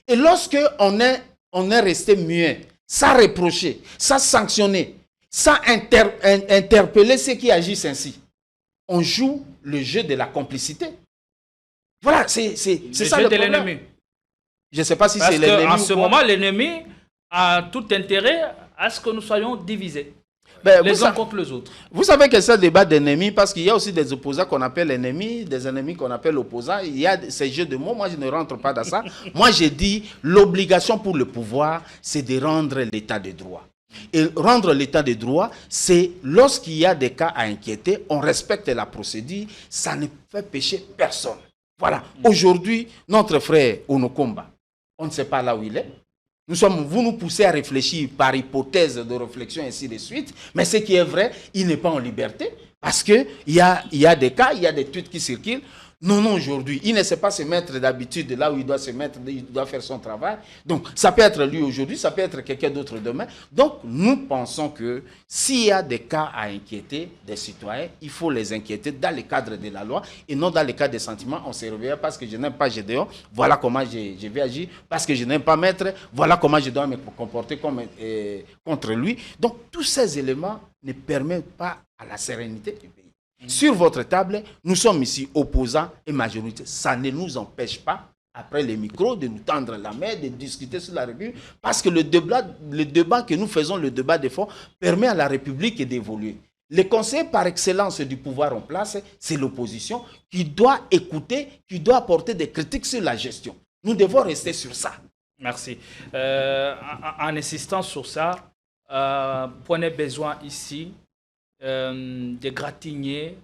Et lorsque on est resté muet, sans reprocher, sans sanctionner, sans interpeller ceux qui agissent ainsi, on joue le jeu de la complicité. Voilà, c'est ça le problème. L'ennemi. Je ne sais pas si c'est l'ennemi. Parce qu'en ce moment, l'ennemi a tout intérêt à ce que nous soyons divisés. Les uns contre les autres. Vous savez que c'est un débat d'ennemis, parce qu'il y a aussi des opposants qu'on appelle ennemis, des ennemis qu'on appelle opposants. Il y a ces jeux de mots, moi je ne rentre pas dans ça. Moi j'ai dit, l'obligation pour le pouvoir, c'est de rendre l'état de droit. Et rendre l'état de droit, c'est lorsqu'il y a des cas à inquiéter, on respecte la procédure, ça ne fait pécher personne. Voilà. Aujourd'hui, notre frère Onokomba, on ne sait pas là où il est. Vous nous poussez à réfléchir par hypothèse de réflexion, ainsi de suite. Mais ce qui est vrai, il n'est pas en liberté. Parce qu'il y a des cas, il y a des tweets qui circulent. Non, aujourd'hui, il ne sait pas se mettre d'habitude là où il doit se mettre, il doit faire son travail. Donc, ça peut être lui aujourd'hui, ça peut être quelqu'un d'autre demain. Donc, nous pensons que s'il y a des cas à inquiéter des citoyens, il faut les inquiéter dans le cadre de la loi et non dans le cadre des sentiments. On se réveille parce que je n'aime pas Gédéon, voilà comment je vais agir. Parce que je n'aime pas Maître, voilà comment je dois me comporter contre lui. Donc, tous ces éléments ne permettent pas à la sérénité du pays. Sur votre table, nous sommes ici opposants et majorité. Ça ne nous empêche pas, après les micros, de nous tendre la main, de discuter sur la République, parce que le débat que nous faisons, le débat de fond, permet à la République d'évoluer. Le conseiller par excellence du pouvoir en place, c'est l'opposition qui doit écouter, qui doit apporter des critiques sur la gestion. Nous devons rester sur ça. Merci. En insistant sur ça, prenez besoin ici d'égratigner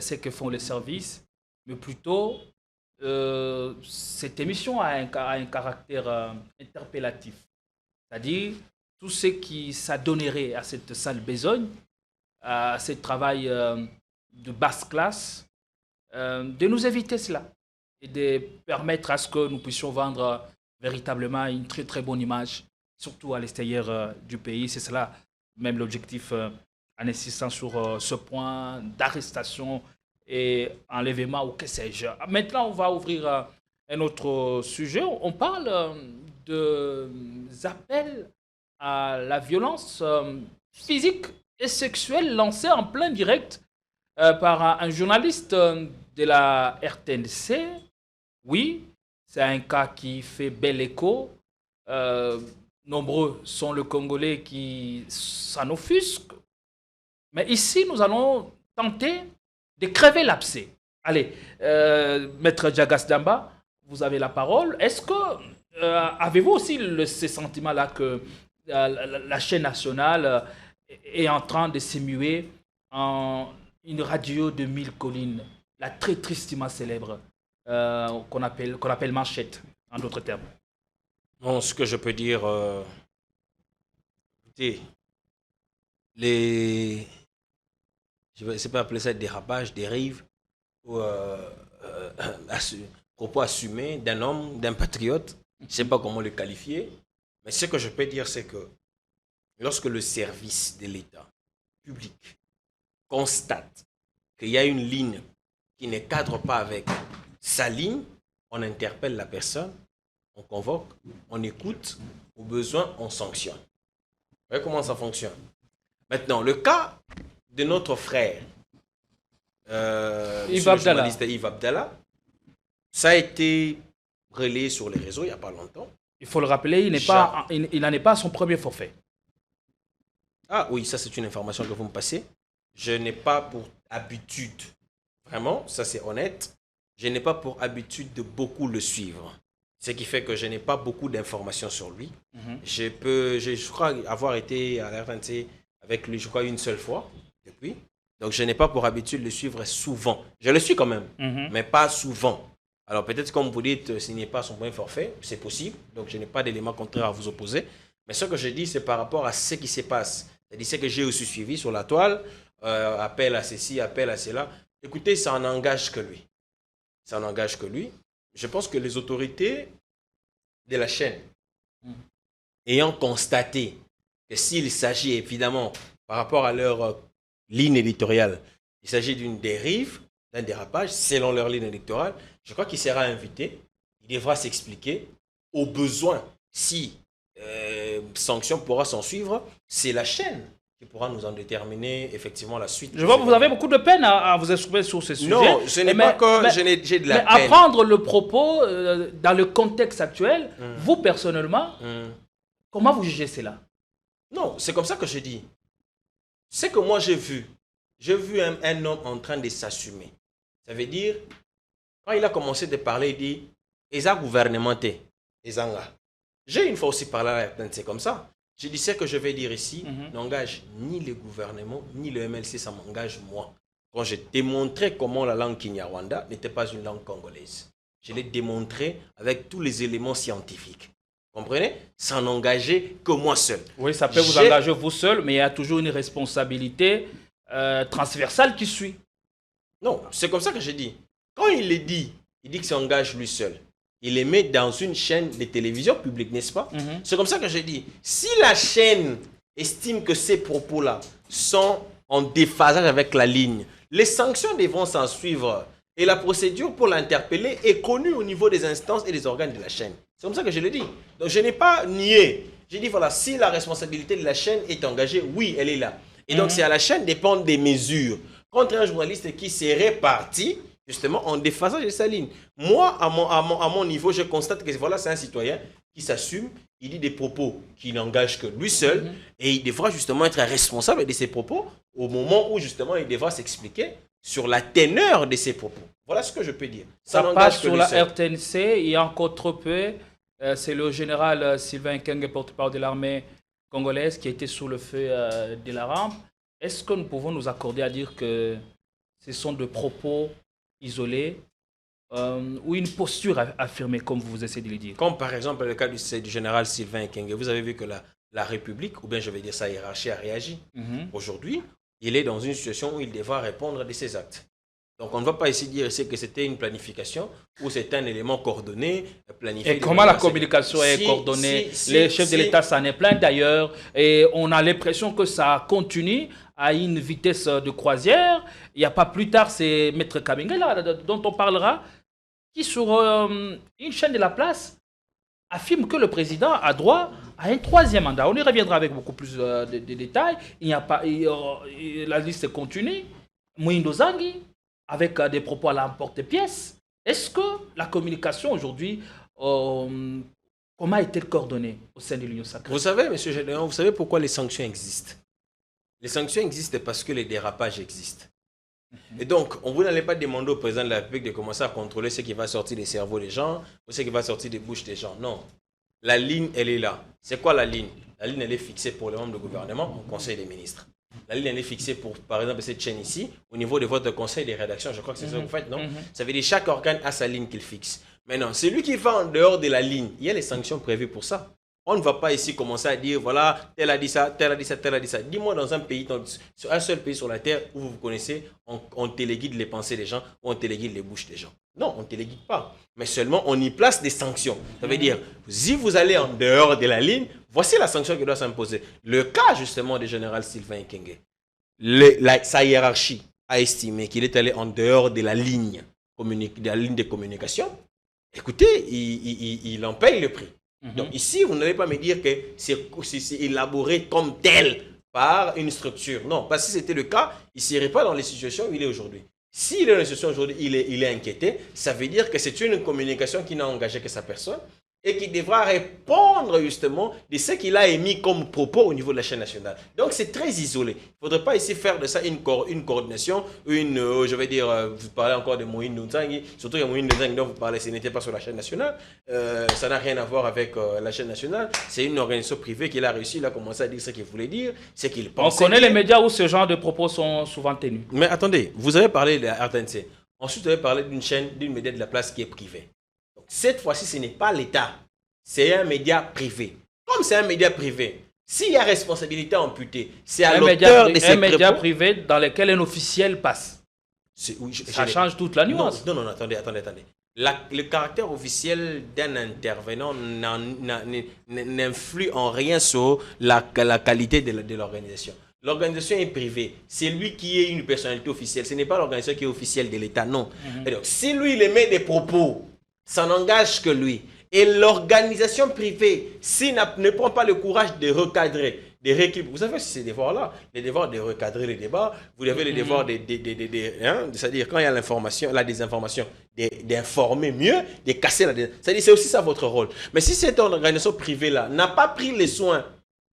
ce que font les services, mais plutôt cette émission a un caractère interpellatif. C'est-à-dire, tout ce qui s'adonnerait à cette sale besogne, à ce travail de basse classe, de nous éviter cela et de permettre à ce que nous puissions vendre véritablement une très très bonne image, surtout à l'extérieur du pays. C'est cela même l'objectif en insistant sur ce point d'arrestation et enlèvement ou que sais-je. Maintenant, on va ouvrir un autre sujet. On parle des appels à la violence physique et sexuelle lancés en plein direct par un journaliste de la RTNC. Oui, c'est un cas qui fait bel écho. Nombreux sont les Congolais qui s'en offusquent. Mais ici, nous allons tenter de crever l'abcès. Allez, Maître Djagas Damba, vous avez la parole. Est-ce que avez-vous aussi ce sentiment-là que la chaîne nationale est en train de s'émuer en une radio de 1000 collines, la très tristement célèbre qu'on appelle Manchette, en d'autres termes? Bon, ce que je peux dire, écoutez, je ne sais pas appeler ça dérapage, dérive, ou propos assumés d'un homme, d'un patriote, je ne sais pas comment le qualifier, mais ce que je peux dire, c'est que lorsque le service de l'État public constate qu'il y a une ligne qui ne cadre pas avec sa ligne, on interpelle la personne, on convoque, on écoute, au besoin, on sanctionne. Vous voyez comment ça fonctionne? Maintenant, le cas de notre frère, Yves Abdallah, ça a été relayé sur les réseaux il n'y a pas longtemps. Il faut le rappeler, il n'en est pas à son premier forfait. Ah oui, ça c'est une information que vous me passez. Je n'ai pas pour habitude, vraiment, ça c'est honnête, je n'ai pas pour habitude de beaucoup le suivre. Ce qui fait que je n'ai pas beaucoup d'informations sur lui. Je crois avoir été à la RTNC avec lui, je crois, une seule fois depuis. Donc, je n'ai pas pour habitude de le suivre souvent. Je le suis quand même, mais pas souvent. Alors, peut-être, comme vous dites, ce n'est pas son point forfait, c'est possible. Donc, je n'ai pas d'éléments contraires à vous opposer. Mais ce que je dis, c'est par rapport à ce qui se passe. C'est-à-dire ce que j'ai aussi suivi sur la toile, appel à ceci, appel à cela. Écoutez, ça n'engage que lui. Ça n'engage que lui. Je pense que les autorités de la chaîne, ayant constaté que s'il s'agit évidemment, par rapport à leur ligne éditoriale, il s'agit d'une dérive, d'un dérapage, selon leur ligne électorale, je crois qu'il sera invité, il devra s'expliquer. Au besoin, si sanction pourra s'en suivre, c'est la chaîne qui pourra nous en déterminer effectivement la suite. Je vois que vous avez beaucoup de peine à vous exprimer sur ce sujet. Non, ce n'est pas que j'ai de la peine. Mais apprendre le propos dans le contexte actuel, vous personnellement, comment vous jugez cela? Non, c'est comme ça que je dis. C'est que moi j'ai vu un homme en train de s'assumer. Ça veut dire, quand il a commencé de parler, il dit, Eza gouvernementé, Ezanga. J'ai une fois aussi parlé à la c'est comme ça. Je dis, ce que je vais dire ici n'engage ni le gouvernement, ni le MLC, ça m'engage moi. Quand j'ai démontré comment la langue Kinyarwanda n'était pas une langue congolaise, je l'ai démontré avec tous les éléments scientifiques. Comprenez? Ça n'engageait que moi seul. Oui, ça peut vous engager vous seul, mais il y a toujours une responsabilité transversale qui suit. Non, c'est comme ça que je dis. Quand il le dit, il dit que ça engage lui seul. Il les met dans une chaîne de télévision publique, n'est-ce pas? C'est comme ça que je dis. Si la chaîne estime que ces propos-là sont en déphasage avec la ligne, les sanctions devront s'en suivre. Et la procédure pour l'interpeller est connue au niveau des instances et des organes de la chaîne. C'est comme ça que je le dis. Donc je n'ai pas nié. J'ai dit, voilà, si la responsabilité de la chaîne est engagée, oui, elle est là. Et donc c'est à la chaîne de prendre des mesures contre un journaliste qui serait parti justement en déphasage de sa ligne. Moi, à mon niveau, je constate que voilà, c'est un citoyen qui s'assume, il dit des propos qui n'engagent que lui seul, et il devra justement être responsable de ses propos au moment où justement il devra s'expliquer sur la teneur de ses propos. Voilà ce que je peux dire. Ça passe sur la RTNC, il y a encore trop peu. C'est le général Sylvain Kenge, porte-parole de l'armée congolaise, qui était sous le feu de la rampe. Est-ce que nous pouvons nous accorder à dire que ce sont des propos isolés ou une posture affirmée, comme vous essayez de le dire. Comme par exemple le cas du général Sylvain Ekenge. Vous avez vu que la République, ou bien je vais dire sa hiérarchie, a réagi. Aujourd'hui, il est dans une situation où il devra répondre de ses actes. Donc on ne va pas ici dire ici que c'était une planification ou c'est un élément coordonné, planifié. Et comment la communication est coordonnée? Les chefs de l'État s'en est plein d'ailleurs et on a l'impression que ça continue à une vitesse de croisière. Il n'y a pas plus tard, c'est Maître Kabengela dont on parlera, qui sur une chaîne de la place affirme que le président a droit à un 3e mandat. On y reviendra avec beaucoup plus de détails. Il n'y a pas, la liste continue. Moïndo Zangui, avec des propos à l'emporte-pièce. Est-ce que la communication aujourd'hui, comment est-elle coordonnée au sein de l'Union sacrée? Vous savez, M. Gédéon, vous savez pourquoi les sanctions existent? Les sanctions existent parce que les dérapages existent. Et donc, on vous n'allez pas demander au président de la République de commencer à contrôler ce qui va sortir des cerveaux des gens ou ce qui va sortir des bouches des gens. Non. La ligne, elle est là. C'est quoi la ligne? La ligne, elle est fixée pour les membres du gouvernement au Conseil des ministres. La ligne, elle est fixée pour, par exemple, cette chaîne ici, au niveau de votre conseil des rédactions. Je crois que c'est ça que vous faites, non? Ça veut dire que chaque organe a sa ligne qu'il fixe. Maintenant, celui qui va en dehors de la ligne, il y a les sanctions prévues pour ça. On ne va pas ici commencer à dire, voilà, tel a dit ça, tel a dit ça, tel a dit ça. Dis-moi dans un pays, sur un seul pays sur la terre où vous connaissez, on téléguide les pensées des gens ou on téléguide les bouches des gens. Non, on ne téléguide pas. Mais seulement, on y place des sanctions. Ça veut dire, si vous allez en dehors de la ligne, voici la sanction qui doit s'imposer. Le cas, justement, du général Sylvain Ekenge. Sa hiérarchie a estimé qu'il est allé en dehors de la ligne de communication. Écoutez, il en paye le prix. Donc ici, vous n'allez pas me dire que c'est élaboré comme tel par une structure. Non, parce que si c'était le cas, il ne serait pas dans les situations où il est aujourd'hui. S'il est dans les situations aujourd'hui, il est inquiété, ça veut dire que c'est une communication qui n'a engagé que sa personne et qui devra répondre justement de ce qu'il a émis comme propos au niveau de la chaîne nationale. Donc c'est très isolé. Il ne faudrait pas ici faire de ça une coordination, je vais dire, vous parlez encore de Moïndo Zangui, surtout que Moïndo Zangui dont vous parlez, ce n'était pas sur la chaîne nationale, ça n'a rien à voir avec la chaîne nationale, c'est une organisation privée qu'il a réussi, il a commencé à dire ce qu'il voulait dire, ce qu'il pensait. On connaît les médias où ce genre de propos sont souvent tenus. Mais attendez, vous avez parlé de la RTNC, ensuite vous avez parlé d'une chaîne, d'une média de la place qui est privée. Cette fois-ci, ce n'est pas l'État, c'est un média privé. Comme c'est un média privé, s'il y a responsabilité amputée, c'est à l'auteur de ces propos. Un média privé dans lequel un officiel passe. Ça change toute la nuance. Non, attendez. Le caractère officiel d'un intervenant n'influe en rien sur la qualité de l'organisation. L'organisation est privée. C'est lui qui est une personnalité officielle. Ce n'est pas l'organisation qui est officielle de l'État, non. Et donc, si lui, il émet des propos, ça n'engage que lui. Et l'organisation privée, s'il ne prend pas le courage de recadrer, de rééquilibrer, vous savez, ces devoirs-là, les devoirs de recadrer les débats, vous avez les devoirs c'est-à-dire quand il y a l'information, la désinformation, d'informer mieux, de casser la désinformation. C'est-à-dire c'est aussi ça votre rôle. Mais si cette organisation privée-là n'a pas pris les soins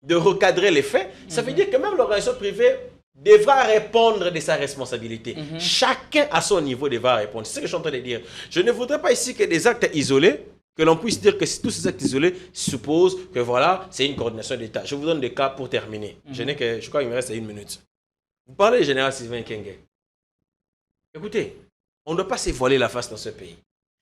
de recadrer les faits, ça veut dire que même l'organisation privée devra répondre de sa responsabilité. Chacun à son niveau devra répondre. C'est ce que je suis en train de dire. Je ne voudrais pas ici que des actes isolés, que l'on puisse dire que tous ces actes isolés supposent que voilà, c'est une coordination d'État. Je vous donne des cas pour terminer. Je crois qu'il me reste 1 minute. Vous parlez du général Sylvain Ekenge. Écoutez, on ne doit pas se voiler la face dans ce pays.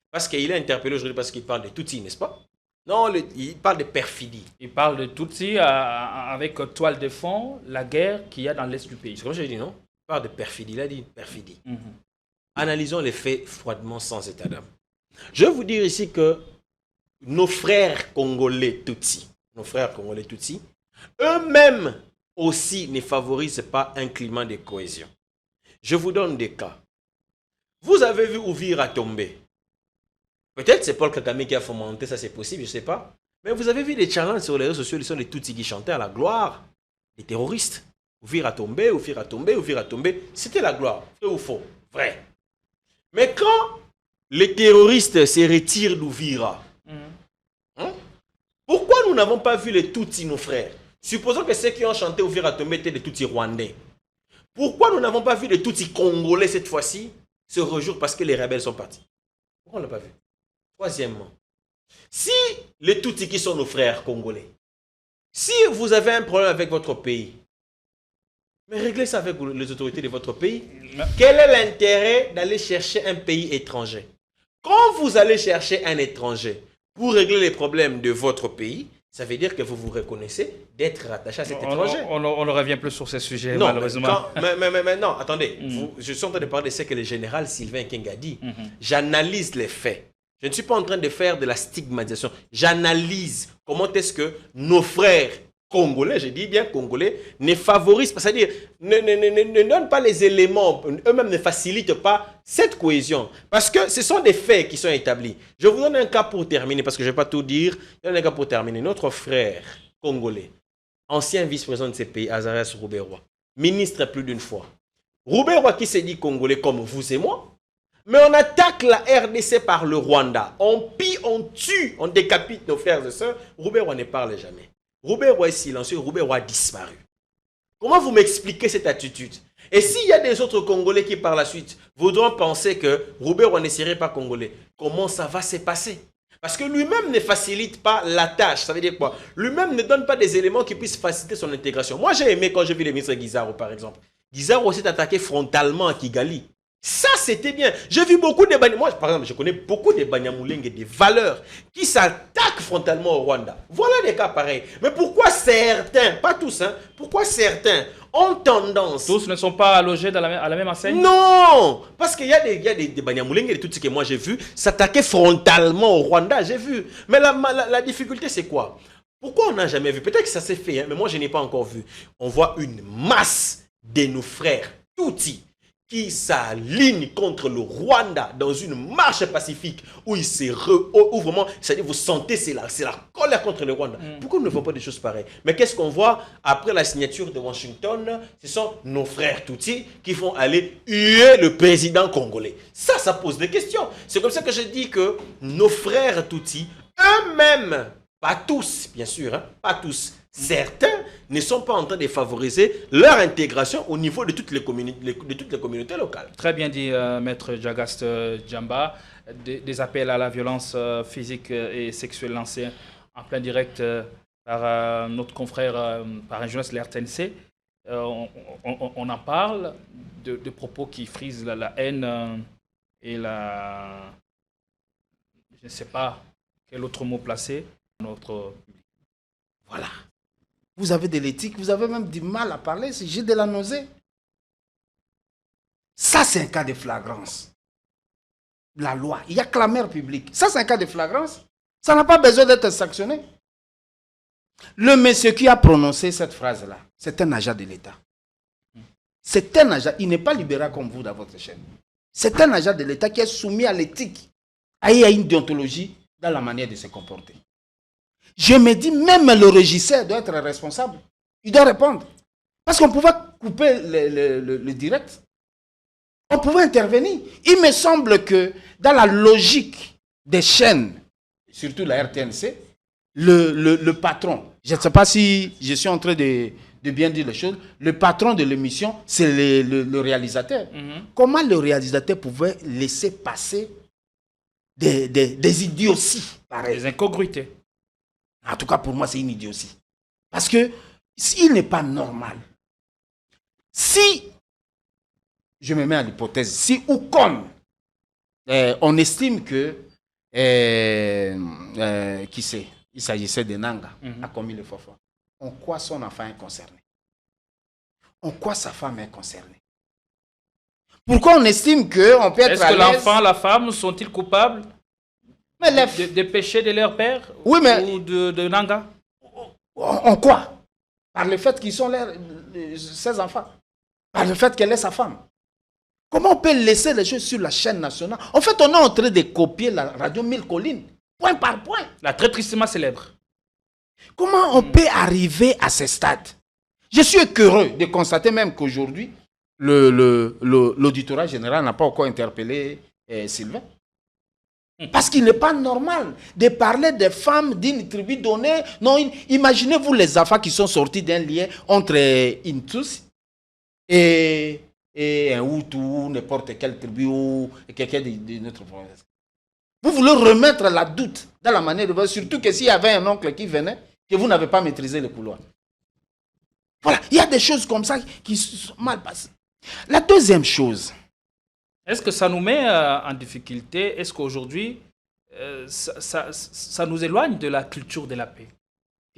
Parce qu'il est interpellé aujourd'hui parce qu'il parle de Tutsi, n'est-ce pas? Non, il parle de perfidie. Il parle de Tutsi avec toile de fond, la guerre qu'il y a dans l'Est du pays. C'est comme j'ai dit, non? Il parle de perfidie. Il a dit perfidie. Analysons les faits froidement, sans état d'âme. Je vais vous dire ici que nos frères congolais Tutsi, eux-mêmes aussi ne favorisent pas un climat de cohésion. Je vous donne des cas. Vous avez vu Uvira tomber. Peut-être c'est Paul Kagame qui a fomenté ça, c'est possible, je ne sais pas. Mais vous avez vu des challenges sur les réseaux sociaux, ils sont les Tutsis qui chantaient à la gloire des terroristes. Uvira tombé, c'était la gloire. Vrai ou faux? Vrai. Mais quand les terroristes se retirent d'Uvira, pourquoi nous n'avons pas vu les Tutsis, nos frères? Supposons que ceux qui ont chanté Uvira tombé étaient des Tutsis rwandais. Pourquoi nous n'avons pas vu les Tutsis congolais cette fois-ci se réjouir parce que les rebelles sont partis? Pourquoi on ne l'a pas vu? Troisièmement, si les Tutsis qui sont nos frères congolais, si vous avez un problème avec votre pays, mais réglez ça avec les autorités de votre pays. Quel est l'intérêt d'aller chercher un pays étranger? Quand vous allez chercher un étranger pour régler les problèmes de votre pays, ça veut dire que vous vous reconnaissez d'être rattaché à cet étranger. On ne revient plus sur ces sujets, Non, malheureusement. mais non, attendez. Je suis en train de parler de ce que le général Sylvain King a dit. J'analyse les faits. Je ne suis pas en train de faire de la stigmatisation. J'analyse comment est-ce que nos frères congolais, je dis bien congolais, ne favorisent pas, c'est-à-dire ne donnent pas les éléments, eux-mêmes ne facilitent pas cette cohésion. Parce que ce sont des faits qui sont établis. Je vous donne un cas pour terminer, parce que je ne vais pas tout dire. Je donne un cas pour terminer. Notre frère congolais, ancien vice-président de ces pays, Azarias Roubaix-Roy, ministre plus d'une fois. Roubaix-Roy qui s'est dit congolais comme vous et moi, mais on attaque la RDC par le Rwanda. On pille, on tue, on décapite nos frères et sœurs. Roubaix-Roy ne parle jamais. Roubaix-Roy est silencieux, Roubaix-Roy a disparu. Comment vous m'expliquez cette attitude? Et s'il y a des autres Congolais qui par la suite voudront penser que Roubaix-Roy ne serait pas Congolais, comment ça va se passer? Parce que lui-même ne facilite pas la tâche. Ça veut dire quoi? Lui-même ne donne pas des éléments qui puissent faciliter son intégration. Moi, j'ai aimé quand j'ai vu le ministre Guizarro, par exemple. Guizarro s'est attaqué frontalement à Kigali. Ça, c'était bien. J'ai vu beaucoup de Banyamulenge. Moi, par exemple, je connais beaucoup de Banyamulenge et des valeurs qui s'attaquent frontalement au Rwanda. Voilà des cas pareils. Mais pourquoi certains, pas tous, hein, pourquoi certains ont tendance... Tous ne sont pas logés à la même enseigne? Non! Parce qu'il y a des Banyamulenge et tout ce que moi j'ai vu s'attaquer frontalement au Rwanda, j'ai vu. Mais la difficulté, c'est quoi? Pourquoi on n'a jamais vu? Peut-être que ça s'est fait, hein, mais moi, je n'ai pas encore vu. On voit une masse de nos frères Tutsis qui s'aligne contre le Rwanda dans une marche pacifique où il se où vraiment, c'est-à-dire vous sentez, c'est la colère contre le Rwanda. Pourquoi on ne voit pas des choses pareilles? Mais qu'est-ce qu'on voit après la signature de Washington? Ce sont nos frères Tutsis qui vont aller huer le président congolais. Ça pose des questions. C'est comme ça que je dis que nos frères Tutsis, eux-mêmes, pas tous, bien sûr, hein, pas tous, certains ne sont pas en train de favoriser leur intégration au niveau de toutes les communautés locales. Très bien dit, Maître Jagast Djamba. Des appels à la violence physique et sexuelle lancés en plein direct par notre confrère, par un journaliste de l'RTNC. On en parle de propos qui frisent la haine et la... Je ne sais pas quel autre mot placer. Notre public. Voilà. Vous avez de l'éthique, vous avez même du mal à parler, j'ai de la nausée. Ça, c'est un cas de flagrance. La loi, il y a clameur publique. Ça, c'est un cas de flagrance. Ça n'a pas besoin d'être sanctionné. Le monsieur qui a prononcé cette phrase-là, c'est un agent de l'État. C'est un agent, il n'est pas libéral comme vous dans votre chaîne. C'est un agent de l'État qui est soumis à l'éthique, à une déontologie dans la manière de se comporter. Je me dis, même le régisseur doit être responsable. Il doit répondre. Parce qu'on pouvait couper le direct. On pouvait intervenir. Il me semble que dans la logique des chaînes, surtout la RTNC, le patron, je ne sais pas si je suis en train de bien dire les choses, le patron de l'émission, c'est le réalisateur. Comment le réalisateur pouvait laisser passer des idioties pareilles? Des incongruités. En tout cas, pour moi, c'est une idiotie. Parce que s'il n'est pas normal, si, je me mets à l'hypothèse, si ou comme on estime que, qui sait, il s'agissait de Nanga, a commis le faux, en quoi son enfant est concerné? En quoi sa femme est concernée? Pourquoi on estime qu'on peut être Est-ce que l'enfant, la femme sont-ils coupables des péchés de leur père, oui, mais ou de Nanga? En quoi? Par le fait qu'ils sont ses enfants. Par le fait qu'elle est sa femme. Comment on peut laisser les choses sur la chaîne nationale? En fait, on est en train de copier la radio Mille Collines, point par point. La très tristement célèbre. Comment on peut arriver à ce stade? Je suis heureux de constater même qu'aujourd'hui, l'auditorat général n'a pas encore interpellé Sylvain. Parce qu'il n'est pas normal de parler des femmes d'une tribu donnée. Non, imaginez-vous les enfants qui sont sortis d'un lien entre une Tutsi et un Hutu ou n'importe quelle tribu ou quelqu'un de notre province. Vous voulez remettre la doute dans la manière de voir, surtout que s'il y avait un oncle qui venait, que vous n'avez pas maîtrisé le couloir. Voilà, il y a des choses comme ça qui sont mal passées. La deuxième chose, Est-ce que ça nous met en difficulté? Est-ce qu'aujourd'hui, ça nous éloigne de la culture de la paix?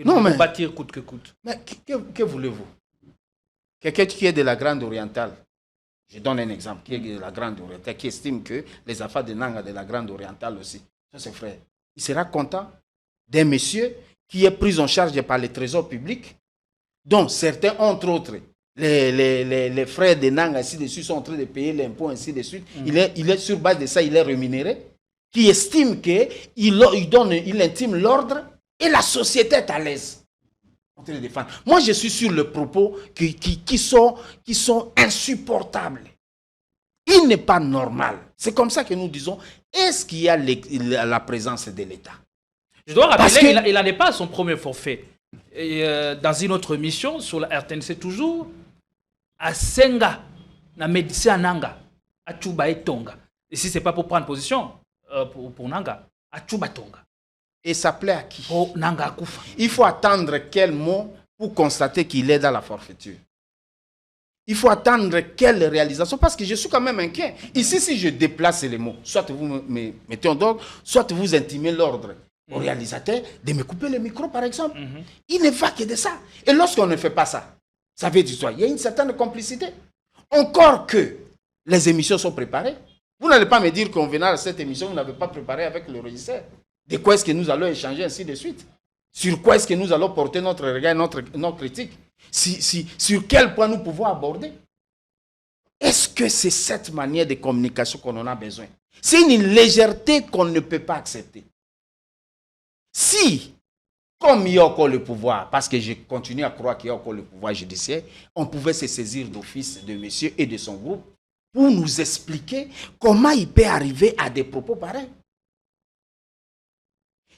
Non, mais... bâtir coûte que coûte. Mais que voulez-vous? Quelqu'un qui est de la Grande Orientale, je donne un exemple, qui est de la Grande Orientale, qui estime que les affaires de Nanga de la Grande Orientale aussi, ça c'est frère. Il sera content d'un monsieur qui est pris en charge par les trésors publics, dont certains, entre autres, les frères de Nanga, ainsi de suite, sont en train de payer l'impôt, ainsi de suite. Il est sur base de ça, il est rémunéré, qui estime qu'il intime l'ordre et la société est à l'aise. Moi, je suis sur le propos qui sont insupportables. Il n'est pas normal. C'est comme ça que nous disons, est-ce qu'il y a la présence de l'État? Je dois rappeler, il n'en est pas à son premier forfait. Et, dans une autre mission, sur la RTNC toujours, à Senga, na médecin Nanga, à Chuba et Tonga. Et si ce n'est pas pour prendre position pour Nanga, à Chuba Tonga. Et ça plaît à qui? Oh, Nanga Koufa. Il faut attendre quel mot pour constater qu'il est dans la forfaiture. Il faut attendre quelle réalisation, parce que je suis quand même inquiet. Ici, si je déplace les mots, soit vous me mettez en dehors, soit vous intimez l'ordre au réalisateur de me couper le micro, par exemple. Il ne va que de ça. Et lorsqu'on ne fait pas ça, ça veut dire quoi? Il y a une certaine complicité. Encore que les émissions sont préparées. Vous n'allez pas me dire qu'on venait à cette émission, vous n'avez pas préparé avec le régisseur. De quoi est-ce que nous allons échanger, ainsi de suite? Sur quoi est-ce que nous allons porter notre regard, notre critique? Sur quel point nous pouvons aborder? Est-ce que c'est cette manière de communication qu'on en a besoin? C'est une légèreté qu'on ne peut pas accepter. Si, comme il y a encore le pouvoir, parce que je continue à croire qu'il y a encore le pouvoir judiciaire, on pouvait se saisir d'office de monsieur et de son groupe pour nous expliquer comment il peut arriver à des propos pareils.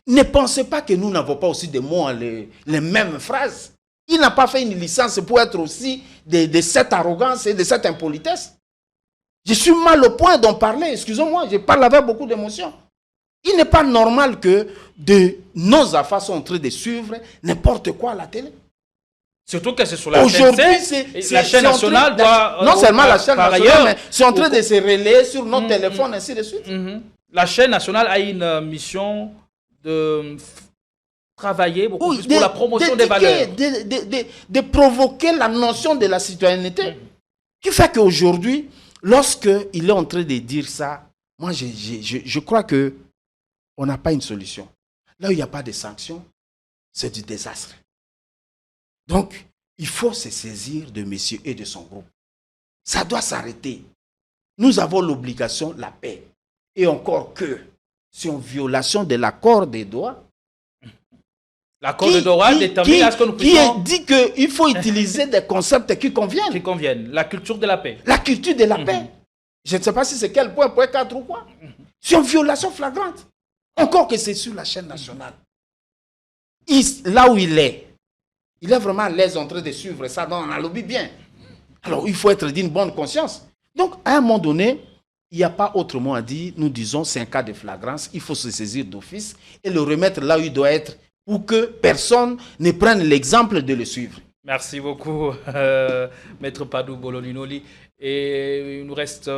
Ne pensez pas que nous n'avons pas aussi des mots, les mêmes phrases. Il n'a pas fait une licence pour être aussi de cette arrogance et de cette impolitesse. Je suis mal au point d'en parler, excusez-moi, je parle avec beaucoup d'émotion. Il n'est pas normal que nos affaires sont en train de suivre n'importe quoi à la télé. Surtout que c'est sur la chaîne nationale doit... Non seulement la chaîne nationale, mais c'est en train de se relayer sur nos téléphones, ainsi de suite. La chaîne nationale a une mission de travailler beaucoup plus pour la promotion des valeurs. De provoquer la notion de la citoyenneté. Qui fait qu'aujourd'hui, lorsqu'il est en train de dire ça, moi je crois qu'on n'a pas une solution. Là où il n'y a pas de sanctions, c'est du désastre. Donc, il faut se saisir de monsieur et de son groupe. Ça doit s'arrêter. Nous avons l'obligation de la paix. Et encore que, c'est une violation de l'accord des Doha. L'accord de Doha détermine à ce que nous puissions... Qui dit qu'il faut utiliser des concepts qui conviennent. Qui conviennent. La culture de la paix. La culture de la paix. Je ne sais pas si c'est quel point 4 ou quoi. C'est une violation flagrante. Encore que c'est sur la chaîne nationale. Là où il est vraiment à l'aise en train de suivre ça dans un lobby bien. Alors, il faut être d'une bonne conscience. Donc, à un moment donné, il n'y a pas autre mot à dire. Nous disons, c'est un cas de flagrance. Il faut se saisir d'office et le remettre là où il doit être pour que personne ne prenne l'exemple de le suivre. Merci beaucoup, Maître Padou Boloninoli. Et il nous reste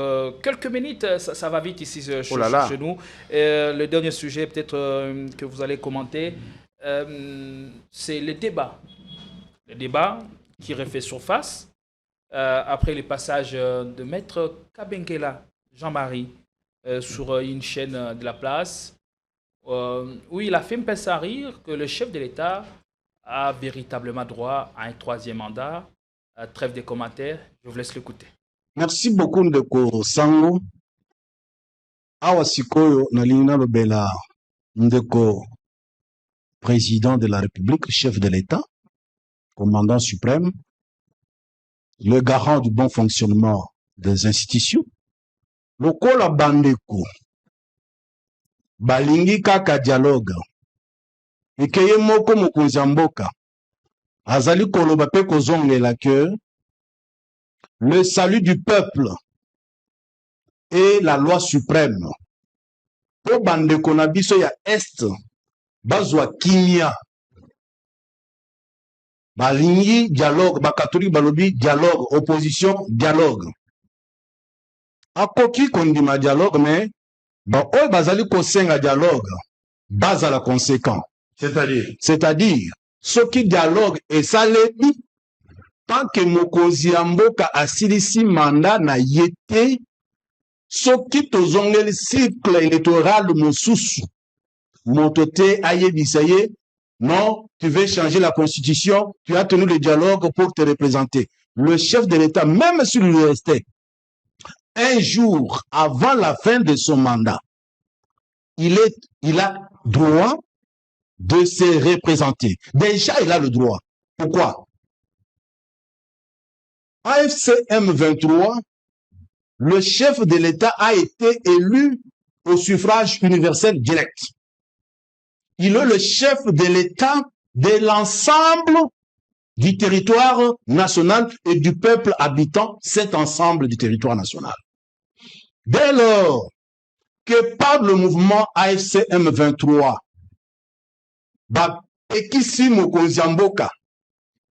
quelques minutes, ça va vite ici chez nous. Le dernier sujet peut-être que vous allez commenter, c'est le débat. Le débat qui refait surface après le passage de Maître Kabengela, Jean-Marie, sur une chaîne de la place, où il a fait un peu ça rire que le chef de l'État a véritablement droit à un 3e mandat. Trêve de commentaires, je vous laisse l'écouter. Merci beaucoup Ndeko Sango. Awa sikoyo nalina lobela Ndeko président de la République, chef de l'État, commandant suprême, le garant du bon fonctionnement des institutions. Lokola bandeko balingi kaka dialogue ekeye moko mokonzi mboka azali koloba pe kozongela que le salut du peuple et la loi suprême. Po bandeko na biso ya Est, bazwa kimia. Balingi dialogue, bakatoli balobi dialogue, opposition dialogue. akoki kondima dialogue mais oyo bazali kosenga dialogue bazala conséquent. C'est-à-dire soki dialogue esalemi tant que mokonzi ya mboka asilisi mandat na ye te, soki tozongeli cycle électoral mosusu moto te ayebisa ye non, tu veux changer la constitution, tu as tenu le dialogue pour te représenter. Le chef de l'État, même s'il lui restait un jour avant la fin de son mandat, il a droit de se représenter. Déjà, il a le droit. Pourquoi? AFC M23, le chef de l'État a été élu au suffrage universel direct. Il est le chef de l'État de l'ensemble du territoire national et du peuple habitant cet ensemble du territoire national. Dès lors que par le mouvement AFC M23, Ekisi Mokonzi ya Mboka,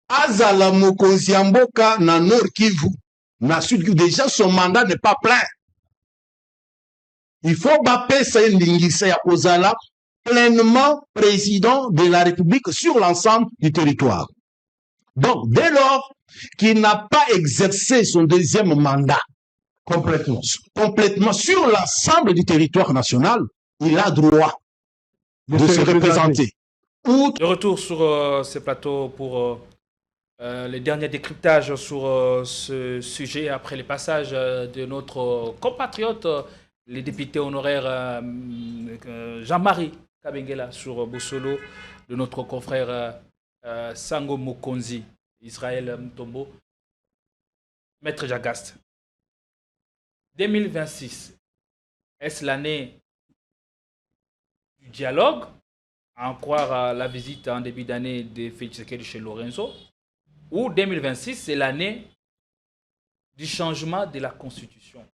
Azala Mokonzi ya Mboka na Nord Kivu, na Sud Kivu, déjà son mandat n'est pas plein. Il faut bapesa ndingisa ya kozala pleinement président de la République sur l'ensemble du territoire. Donc, dès lors qu'il n'a pas exercé son deuxième mandat complètement sur l'ensemble du territoire national, il a droit de se représenter. De retour sur ce plateau pour les derniers décryptages sur ce sujet après le passage de notre compatriote, le député honoraire Jean-Marie Kabengela sur Bosolo, de notre confrère Sango Mokonzi, Israël Mtombo. Maître Jagaste, 2026, est-ce l'année du dialogue, à en croire la visite en début d'année de Félix Tshisekedi chez Lorenzo, ou 2026, c'est l'année du changement de la Constitution?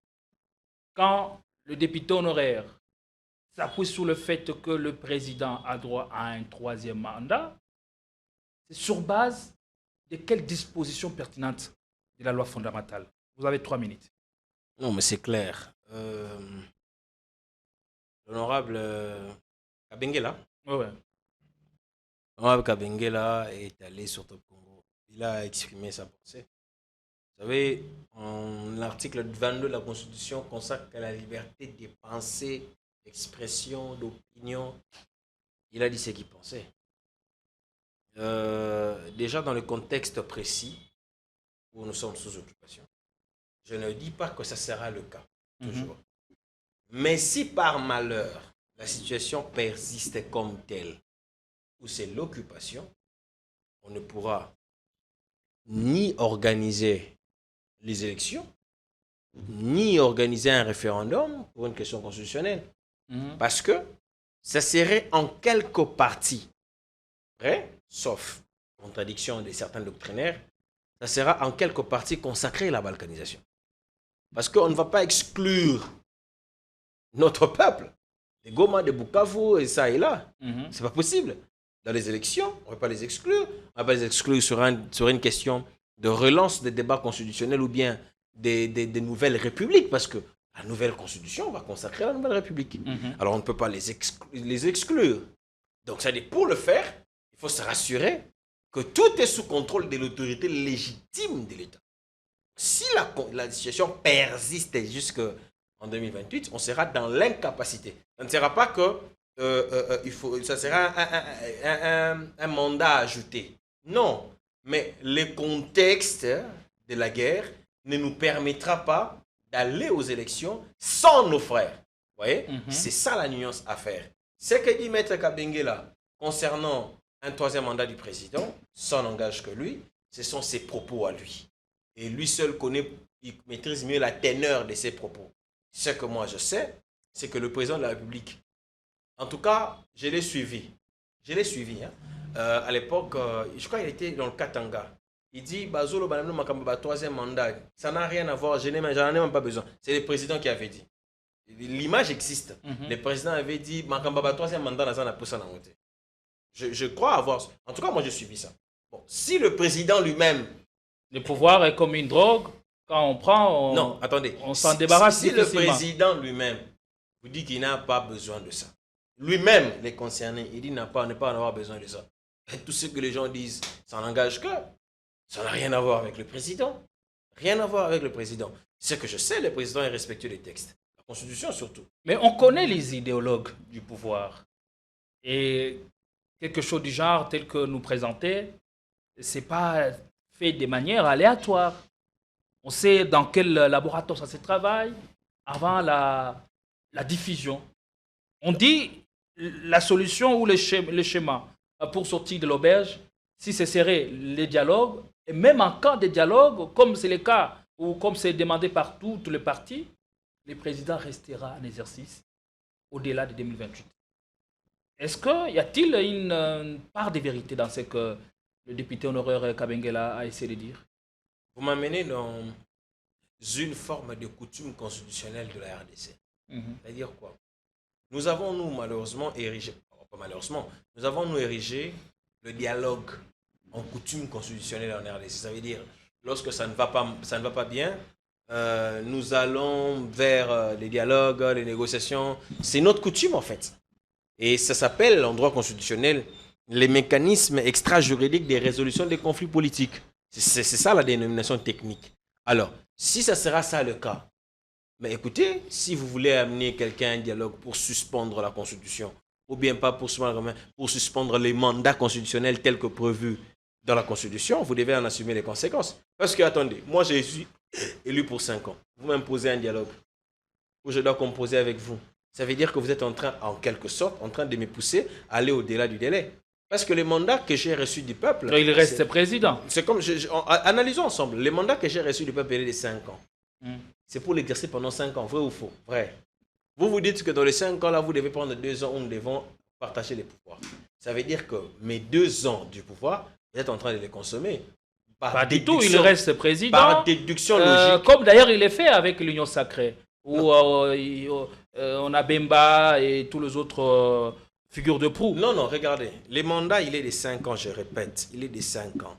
Quand le député honoraire s'appuie sur le fait que le président a droit à un troisième mandat, c'est sur base de quelles dispositions pertinentes de la loi fondamentale? Vous avez 3 minutes. Non, mais c'est clair. L'honorable Kabengela, Ouais. l'honorable Kabengela est allé sur Top Congo. Il a exprimé sa pensée. Vous savez, l'article 22 de la Constitution consacre à la liberté des pensées, d'expression, d'opinion. Il a dit ce qu'il pensait. Déjà dans le contexte précis où nous sommes sous occupation, je ne dis pas que ça sera le cas, toujours. Mais si par malheur, la situation persiste comme telle, où c'est l'occupation, on ne pourra ni organiser les élections, ni organiser un référendum pour une question constitutionnelle. Parce que ça serait en quelque partie, vrai, sauf contradiction de certains doctrinaires, ça sera en quelque partie consacré à la balkanisation. Parce qu'on ne va pas exclure notre peuple, les Goma de Bukavu et ça et là. C'est pas possible. Dans les élections, on ne va pas les exclure. On ne va pas les exclure sur une question de relance des débats constitutionnels ou bien des nouvelles républiques, parce que la nouvelle constitution va consacrer la nouvelle république. Alors on ne peut pas les exclure. Donc ça dit, pour le faire, il faut se rassurer que tout est sous contrôle de l'autorité légitime de l'État. Si la situation persiste jusqu'en 2028, on sera dans l'incapacité. Ça ne sera pas que ça sera un mandat ajouté. Non, mais le contexte de la guerre ne nous permettra pas d'aller aux élections sans nos frères. Vous voyez, c'est ça la nuance à faire. Ce que dit Maître Kabengela concernant un troisième mandat du président, ça n'engage que lui, ce sont ses propos à lui. Et lui seul connaît, il maîtrise mieux la teneur de ses propos. Ce que moi je sais, c'est que le président de la République, en tout cas, je l'ai suivi. Hein. À l'époque, je crois qu'il était dans le Katanga. Il dit, Bazolo Banamno Makamba, troisième mandat, ça n'a rien à voir, j'en ai même pas besoin. C'est le président qui avait dit. L'image existe. Le président avait dit, Makamba, troisième mandat, n'a pas ça. Je crois avoir... En tout cas, moi, j'ai suivi ça. Bon, si le président lui-même... Le pouvoir est comme une drogue. Quand on prend, Non, attendez. on s'en débarrasse Si le difficilement. président lui-même vous dit qu'il n'a pas besoin de ça, lui-même, les concernés, il dit ne pas en avoir besoin de ça. Et tout ce que les gens disent, ça n'engage que. Ça n'a rien à voir avec le président. Rien à voir avec le président. Ce que je sais, le président est respectueux des textes. La Constitution surtout. Mais on connaît les idéologues du pouvoir. Et quelque chose du genre tel que nous présenter, ce n'est pas fait de manière aléatoire. On sait dans quel laboratoire ça se travaille avant la diffusion. On dit la solution ou le schéma pour sortir de l'auberge, si ce serait les dialogues, et même en cas de dialogue, comme c'est le cas, ou comme c'est demandé par tous les partis, le président restera en exercice au-delà de 2028. Est-ce qu'il y a-t-il une part de vérité dans ce que le député honoraire Kabengela a essayé de dire? Vous m'amenez dans une forme de coutume constitutionnelle de la RDC. C'est-à-dire quoi? Nous avons, nous, malheureusement, érigé, pas malheureusement, nous avons, nous, érigé le dialogue en coutume constitutionnelle en RDC. Ça veut dire, lorsque ça ne va pas bien, nous allons vers les dialogues, les négociations. C'est notre coutume, en fait. Et ça s'appelle, en droit constitutionnel, les mécanismes extra-juridiques des résolutions des conflits politiques. C'est ça la dénomination technique. Alors, si ça sera ça le cas, mais écoutez, si vous voulez amener quelqu'un à un dialogue pour suspendre la Constitution, ou bien pas pour suspendre les mandats constitutionnels tels que prévus dans la Constitution, vous devez en assumer les conséquences. Parce que, attendez, moi je suis élu pour 5 ans. Vous m'imposez un dialogue où je dois composer avec vous. Ça veut dire que vous êtes en train, en quelque sorte, en train de me pousser à aller au-delà du délai. Parce que les mandats que j'ai reçus du peuple... Il reste président. C'est comme... analysons ensemble. Les mandats que j'ai reçus du peuple, il est de 5 ans. C'est pour l'exercer pendant 5 ans, vrai ou faux? Vrai. Vous vous dites que dans les 5 ans, là, vous devez prendre 2 ans où nous devons partager les pouvoirs. Ça veut dire que mes 2 ans du pouvoir, vous êtes en train de les consommer. Pas du tout, il reste président. Par déduction logique. Comme d'ailleurs il est fait avec l'Union sacrée, où on a Bemba et tous les autres figures de proue. Non, non, regardez. Les mandats, il est de 5 ans, je répète. Il est de 5 ans.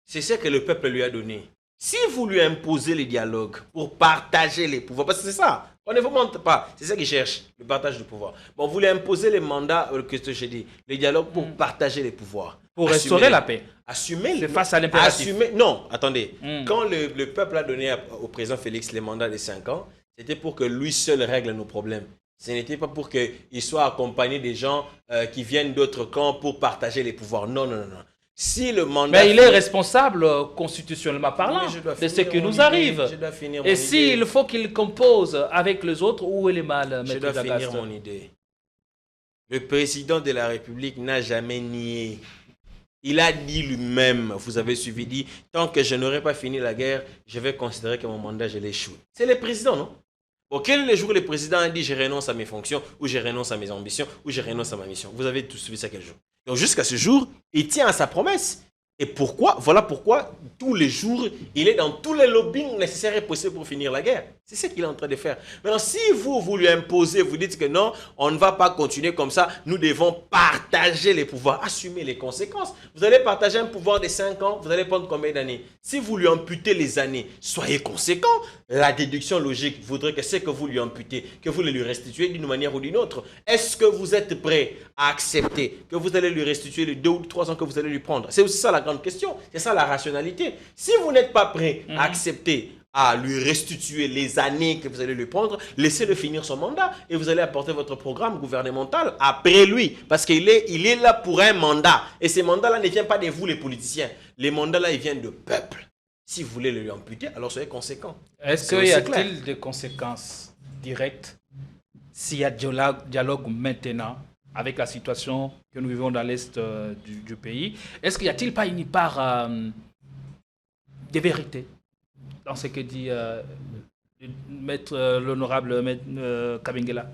C'est ce que le peuple lui a donné. Si vous lui imposez les dialogues pour partager les pouvoirs, parce que c'est ça, on ne vous montre pas, c'est ça qu'il cherche, le partage du pouvoir. Bon, vous lui imposez les mandats, que j'ai dit, les dialogues pour partager les pouvoirs. Pour restaurer la paix. Assumer. C'est face à l'impératif. Non, attendez. Quand le peuple a donné au président Félix les mandats de 5 ans, c'était pour que lui seul règle nos problèmes. Ce n'était pas pour qu'il soit accompagné des gens qui viennent d'autres camps pour partager les pouvoirs. Non, non, non, non. Si le mandat... Mais il est responsable constitutionnellement parlant de ce qui nous arrive. Et s'il faut qu'il compose avec les autres, où est le mal, je dois finir mon idée. Le président de la République n'a jamais nié. Il a dit lui-même, vous avez suivi, dit, tant que je n'aurai pas fini la guerre, je vais considérer que mon mandat, je l'échoue. C'est le président, non? Bon, quel est le jour où le président a dit je renonce à mes fonctions, ou je renonce à mes ambitions, ou je renonce à ma mission? Vous avez tous suivi ça quel jour? Donc jusqu'à ce jour, il tient à sa promesse. Et pourquoi? Voilà pourquoi tous les jours, il est dans tous les lobbying nécessaires et possibles pour finir la guerre. C'est ce qu'il est en train de faire. Maintenant, si vous lui imposez, vous dites que non, on ne va pas continuer comme ça, nous devons partager les pouvoirs, assumer les conséquences. Vous allez partager un pouvoir de 5 ans, vous allez prendre combien d'années? Si vous lui amputez les années, soyez conséquent. La déduction logique voudrait que c'est que vous lui amputez, que vous le lui restituez d'une manière ou d'une autre. Est-ce que vous êtes prêt à accepter que vous allez lui restituer les 2 ou 3 ans que vous allez lui prendre? C'est aussi ça la grande question. C'est ça la rationalité. Si vous n'êtes pas prêt à accepter, à lui restituer les années que vous allez lui prendre, laissez-le finir son mandat et vous allez apporter votre programme gouvernemental après lui. Parce qu'il est là pour un mandat. Et ces mandats-là ne viennent pas de vous, les politiciens. Les mandats-là, ils viennent du peuple. Si vous voulez le lui amputer, alors soyez conséquents. Est-ce qu'il y a-t-il des conséquences directes s'il y a dialogue maintenant avec la situation que nous vivons dans l'Est du pays? Est-ce qu'il n'y a-t-il pas une part de vérité dans ce que dit l'honorable Kabengela?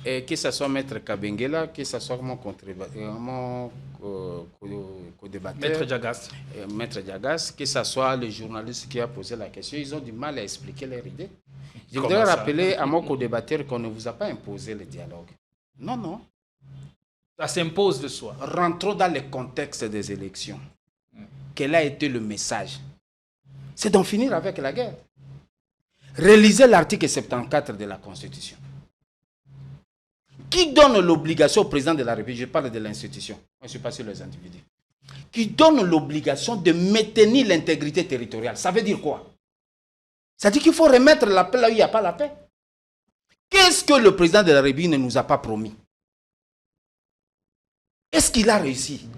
Et que ce soit Maître Kabengela, que ce soit mon co-débatteur, Maître Diagas, que ce soit le journaliste qui a posé la question, ils ont du mal à expliquer leur idée. Je voudrais rappeler à mon co-débatteur qu'on ne vous a pas imposé le dialogue. Non, non. Ça s'impose de soi. Rentrons dans le contexte des élections. Quel a été le message? c'est d'en finir avec la guerre. Rélisez l'article 74 de la Constitution, qui donne l'obligation au président de la République, je parle de l'institution, je ne suis pas sur les individus, qui donne l'obligation de maintenir l'intégrité territoriale. Ça veut dire quoi? Ça dit qu'il faut remettre la paix là où il n'y a pas la paix. Qu'est-ce que le président de la République ne nous a pas promis? Est-ce qu'il a réussi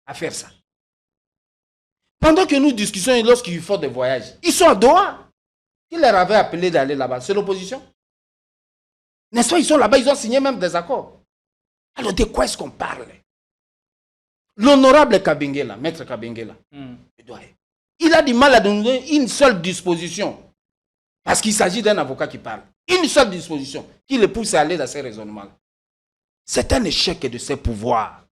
à faire ça? Pendant que nous discutons, lorsqu'ils font des voyages, ils sont à Doha. Qui leur avait appelé d'aller là-bas? C'est l'opposition. N'est-ce pas? Ils sont là-bas, ils ont signé même des accords. Alors de quoi est-ce qu'on parle? L'honorable Kabengela, maître Kabengela, il a du mal à donner une seule disposition. Parce qu'il s'agit d'un avocat qui parle. Une seule disposition qui le pousse à aller dans ces raisonnements. C'est un échec de ses pouvoirs.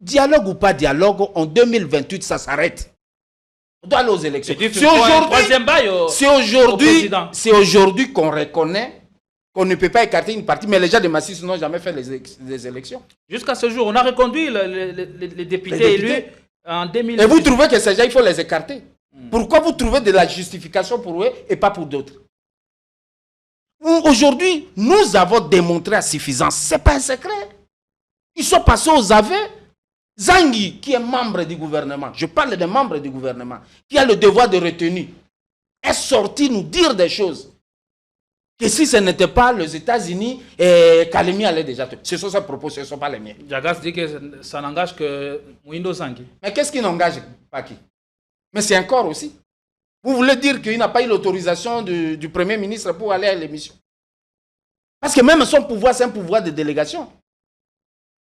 Dialogue ou pas dialogue, en 2028, ça s'arrête. On doit aller aux élections. C'est aujourd'hui qu'on reconnaît qu'on ne peut pas écarter une partie, mais les gens de Massy n'ont jamais fait les élections. Jusqu'à ce jour, on a reconduit les députés élus en 2000. Et vous trouvez que ces gens, il faut les écarter? Pourquoi vous trouvez de la justification pour eux et pas pour d'autres? Aujourd'hui, nous avons démontré à suffisance. Ce n'est pas un secret. Ils sont passés aux aveux. Zangui, qui est membre du gouvernement, je parle des membres du gouvernement, qui a le devoir de retenue, est sorti nous dire des choses. Que si ce n'était pas les États-Unis, Kalemi allait déjà te... Ce sont ses propos, ce ne sont pas les miens. Jagas dit que ça n'engage que Mouindo Zangui. Mais qu'est-ce qui n'engage pas qui? Mais c'est encore aussi. Vous voulez dire qu'il n'a pas eu l'autorisation du Premier ministre pour aller à l'émission? Parce que même son pouvoir, c'est un pouvoir de délégation.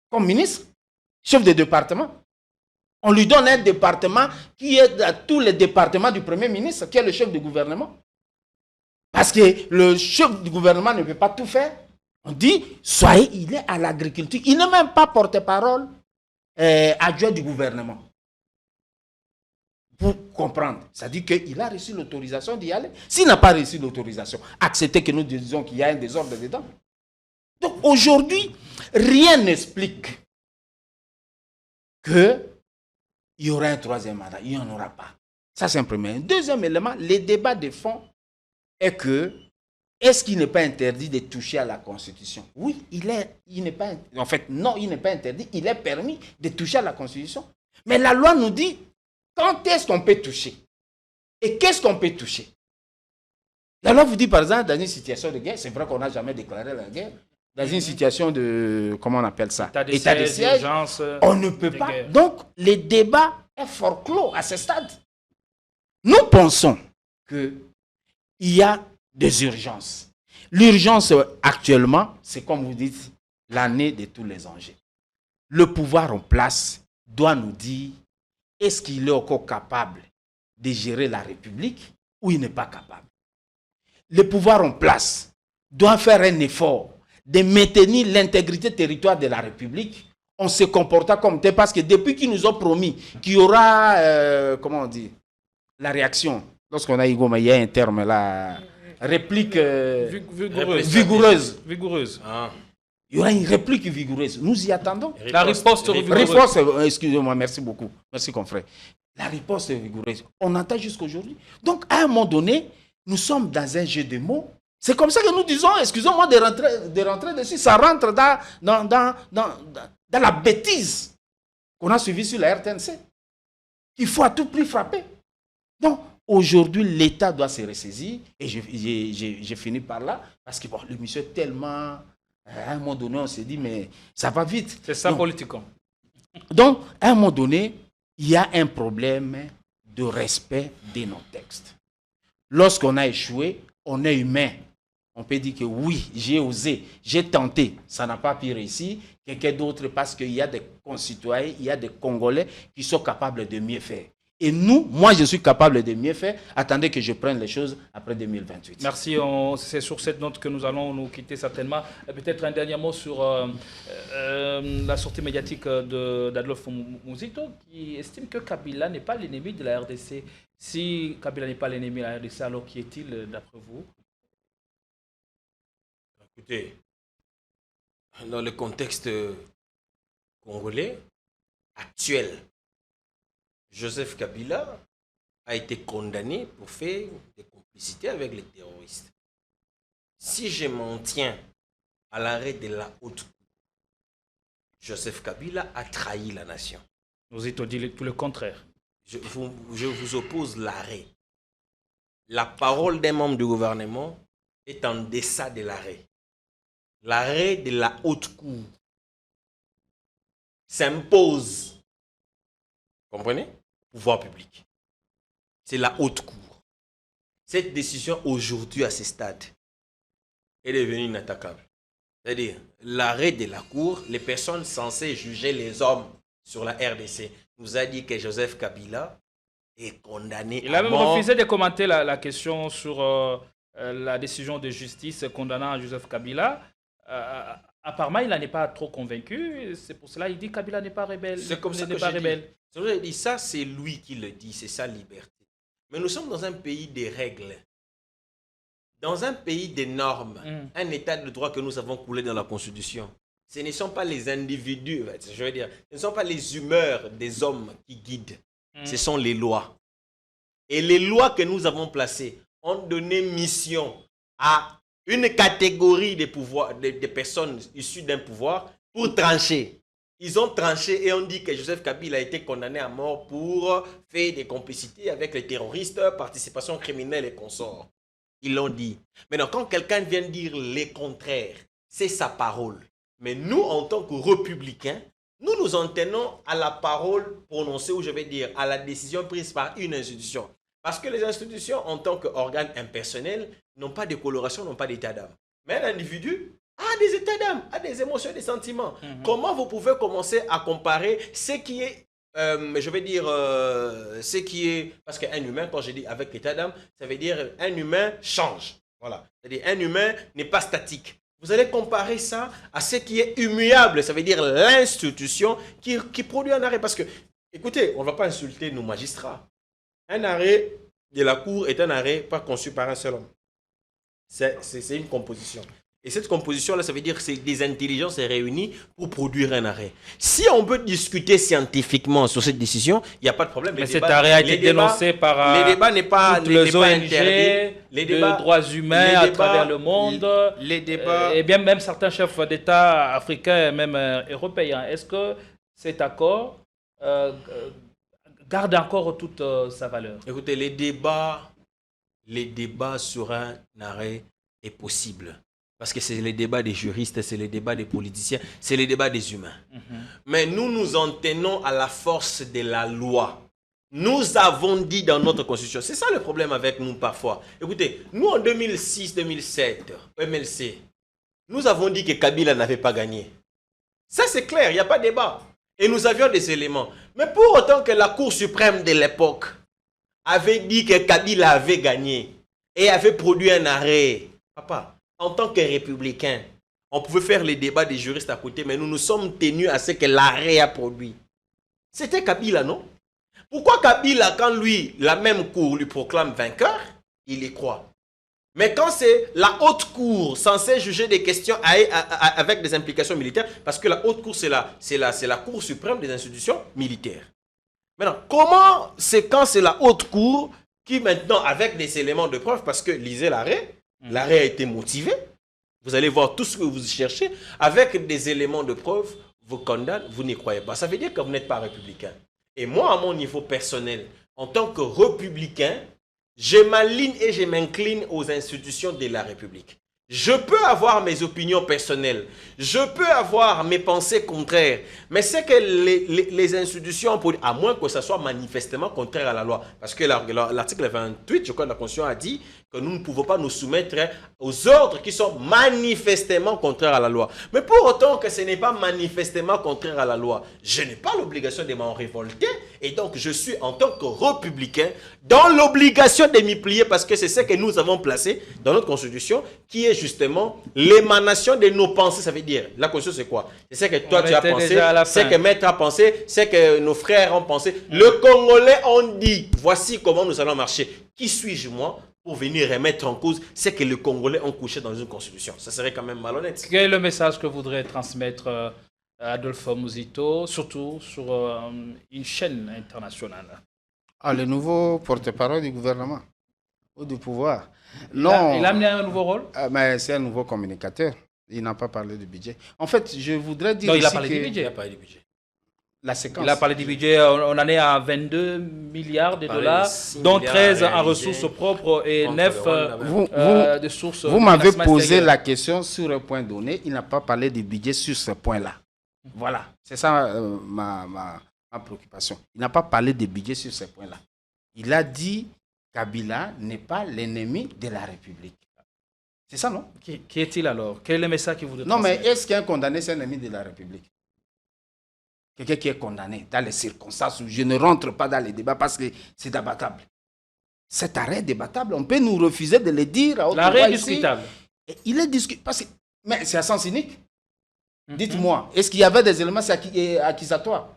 Comme ministre, chef de département. On lui donne un département qui est à tous les départements du Premier ministre, qui est le chef du gouvernement. Parce que le chef du gouvernement ne peut pas tout faire. On dit, soyez, il est à l'agriculture. Il n'est même pas porte-parole adjoint du gouvernement. Pour comprendre, ça dit qu'il a reçu l'autorisation d'y aller. S'il n'a pas reçu l'autorisation, acceptez que nous disions qu'il y a un désordre dedans. Donc aujourd'hui, rien n'explique qu'il y aura un troisième mandat. Il n'y en aura pas. Ça, c'est un premier. Un deuxième élément, les débats de fond est que est-ce qu'il n'est pas interdit de toucher à la Constitution? Oui, il n'est pas. En fait, non, il n'est pas interdit. Il est permis de toucher à la Constitution. Mais la loi nous dit quand est-ce qu'on peut toucher? Et qu'est-ce qu'on peut toucher? La loi vous dit, par exemple, dans une situation de guerre, c'est vrai qu'on n'a jamais déclaré la guerre, dans une situation de, comment on appelle ça? État de siège, on ne peut pas. Guerre. Donc, le débat est fort clos à ce stade. Nous pensons qu'il y a des urgences. L'urgence actuellement, c'est comme vous dites, l'année de tous les enjeux. Le pouvoir en place doit nous dire est-ce qu'il est encore capable de gérer la République ou il n'est pas capable. Le pouvoir en place doit faire un effort de maintenir l'intégrité territoriale de la République en se comportant comme tel, parce que depuis qu'ils nous ont promis qu'il y aura, comment on dit, la réaction, lorsqu'on a Igoma, il y a un terme là, réplique vigoureuse. Ah. Il y aura une réplique vigoureuse. Nous y attendons. La riposte vigoureuse. Excusez-moi, merci beaucoup. Merci, confrère. La riposte vigoureuse. On entend jusqu'aujourd'hui. Donc, à un moment donné, nous sommes dans un jeu de mots. C'est comme ça que nous disons, excusez-moi de rentrer dessus, ça rentre dans la bêtise qu'on a suivie sur la RTNC. Il faut à tout prix frapper. Donc, aujourd'hui, l'État doit se ressaisir. Et j'ai fini par là, parce que bon, le monsieur est tellement... À un moment donné, on s'est dit, mais ça va vite. C'est ça, politique. Donc, à un moment donné, il y a un problème de respect de nos textes. Lorsqu'on a échoué, on est humain. On peut dire que oui, j'ai osé, j'ai tenté, ça n'a pas pu réussir. Quelqu'un d'autre, parce qu'il y a des concitoyens, il y a des Congolais qui sont capables de mieux faire. Et nous, moi, je suis capable de mieux faire. Attendez que je prenne les choses après 2028. Merci. C'est sur cette note que nous allons nous quitter certainement. Peut-être un dernier mot sur la sortie médiatique d'Adolphe Muzito, qui estime que Kabila n'est pas l'ennemi de la RDC. Si Kabila n'est pas l'ennemi de la RDC, alors qui est-il d'après vous? Écoutez, dans le contexte congolais actuel, Joseph Kabila a été condamné pour faire des complicités avec les terroristes. Si je m'en tiens à l'arrêt de la haute cour, Joseph Kabila a trahi la nation. Nous avons dit tout le contraire. Je vous oppose l'arrêt. La parole d'un membre du gouvernement est en deçà de l'arrêt. L'arrêt de la haute cour s'impose. Comprenez? Pouvoir public. C'est la haute cour. Cette décision aujourd'hui à ce stade est devenue inattaquable. C'est-à-dire, l'arrêt de la cour, les personnes censées juger les hommes sur la RDC, nous a dit que Joseph Kabila est condamné Il a à même mort. refusé de commenter la question sur la décision de justice condamnant Joseph Kabila. Apparemment, il n'en est pas trop convaincu. C'est pour cela qu'il dit que Kabila n'est pas rebelle. C'est comme ça que je dis. Ça, c'est lui qui le dit, c'est sa liberté. Mais nous sommes dans un pays des règles. Dans un pays des normes, un état de droit que nous avons coulé dans la Constitution. Ce ne sont pas les individus, je veux dire, ce ne sont pas les humeurs des hommes qui guident. Ce sont les lois. Et les lois que nous avons placées ont donné mission à une catégorie de personnes issues d'un pouvoir pour trancher. Ils ont tranché et ont dit que Joseph Kabila a été condamné à mort pour faire des complicités avec les terroristes, participation criminelle et consorts. Ils l'ont dit. Maintenant, quand quelqu'un vient dire les contraires, c'est sa parole. Mais nous, en tant que républicains, nous nous en tenons à la parole prononcée, ou je vais dire, à la décision prise par une institution. Parce que les institutions, en tant qu'organes impersonnels, n'ont pas de coloration, n'ont pas d'état d'âme. Mais un individu a des états d'âme, a des émotions, des sentiments. Comment vous pouvez commencer à comparer ce qui est, je vais dire, ce qui est... Parce qu'un humain, quand je dis avec l'état d'âme, ça veut dire un humain change. Voilà. C'est-à-dire un humain n'est pas statique. Vous allez comparer ça à ce qui est immuable, ça veut dire l'institution qui produit un arrêt. Parce que, écoutez, on ne va pas insulter nos magistrats. Un arrêt de la cour est un arrêt pas conçu par un seul homme. C'est une composition. Et cette composition-là, ça veut dire que c'est des intelligences réunies pour produire un arrêt. Si on peut discuter scientifiquement sur cette décision, il n'y a pas de problème. Mais cet arrêt a été dénoncé par les débats n'est pas les ONG les débats, de droits humains à travers le monde. Les débats... et bien même certains chefs d'État africains et même européens. Est-ce que cet accord garde encore toute sa valeur? Écoutez, les débats sur un arrêt est possible. Parce que c'est les débats des juristes, c'est les débats des politiciens, c'est les débats des humains. Mais nous nous en tenons à la force de la loi. Nous avons dit dans notre constitution, c'est ça le problème avec nous parfois. Écoutez, nous en 2006-2007, MLC, nous avons dit que Kabila n'avait pas gagné. Ça c'est clair, il n'y a pas de débat. Et nous avions des éléments. Mais pour autant que la Cour suprême de l'époque avait dit que Kabila avait gagné et avait produit un arrêt, papa, en tant que républicain, on pouvait faire les débats des juristes à côté, mais nous nous sommes tenus à ce que l'arrêt a produit. C'était Kabila, non? Pourquoi Kabila, quand lui, la même cour lui proclame vainqueur, il y croit? Mais quand c'est la haute cour censée juger des questions avec des implications militaires, parce que la haute cour, c'est la cour suprême des institutions militaires. Maintenant, comment c'est quand c'est la haute cour qui maintenant, avec des éléments de preuve, parce que lisez l'arrêt, l'arrêt a été motivé. Vous allez voir tout ce que vous cherchez. Avec des éléments de preuve, vous condamnez, vous n'y croyez pas. Ça veut dire que vous n'êtes pas républicain. Et moi, à mon niveau personnel, en tant que républicain, je m'aligne et je m'incline aux institutions de la République. Je peux avoir mes opinions personnelles. Je peux avoir mes pensées contraires. Mais c'est que les institutions, à moins que ça soit manifestement contraire à la loi. Parce que l'article 28, je crois, de la Constitution a dit que nous ne pouvons pas nous soumettre aux ordres qui sont manifestement contraires à la loi. Mais pour autant que ce n'est pas manifestement contraire à la loi, je n'ai pas l'obligation de m'en révolter. Et donc, je suis, en tant que républicain, dans l'obligation de m'y plier parce que c'est ce que nous avons placé dans notre Constitution, qui est justement l'émanation de nos pensées. Ça veut dire, la Constitution, c'est quoi? C'est ce que toi, tu as pensé, c'est que Maître a pensé, c'est que nos frères ont pensé. Le Congolais ont dit, voici comment nous allons marcher. Qui suis-je, moi, pour venir remettre en cause ce que les Congolais ont couché dans une Constitution? Ça serait quand même malhonnête. Quel est le message que voudrait transmettre Adolphe Muzito, surtout sur une chaîne internationale? Ah, le nouveau porte-parole du gouvernement ou du pouvoir. Il a amené un nouveau rôle. Mais c'est un nouveau communicateur. Il n'a pas parlé du budget. En fait, je voudrais dire non, il a ici parlé que du budget. Il a parlé du budget. la séquence. Il a parlé du budget. On en est à 22 milliards de dollars, dont 13 en ressources propres et 9 de sources. Vous m'avez financement posé extérieur. la question sur un point donné. Il n'a pas parlé du budget sur ce point-là. Voilà. C'est ça ma préoccupation. Il n'a pas parlé du budget sur ce point-là. Il a dit Kabila n'est pas l'ennemi de la République. C'est ça, non? Qui est-il alors? Quel est le message qu'il voudrait Non, mais transmettre? est-ce qu'un condamné, c'est un ennemi de la République? Quelqu'un qui est condamné dans les circonstances où je ne rentre pas dans les débats parce que c'est débattable. Cet arrêt est débattable. On peut nous refuser de le dire à haute voix L'arrêt est ici. discutable. Et il est discutable. Mais c'est à sens unique. Dites-moi, est-ce qu'il y avait des éléments accusatoires?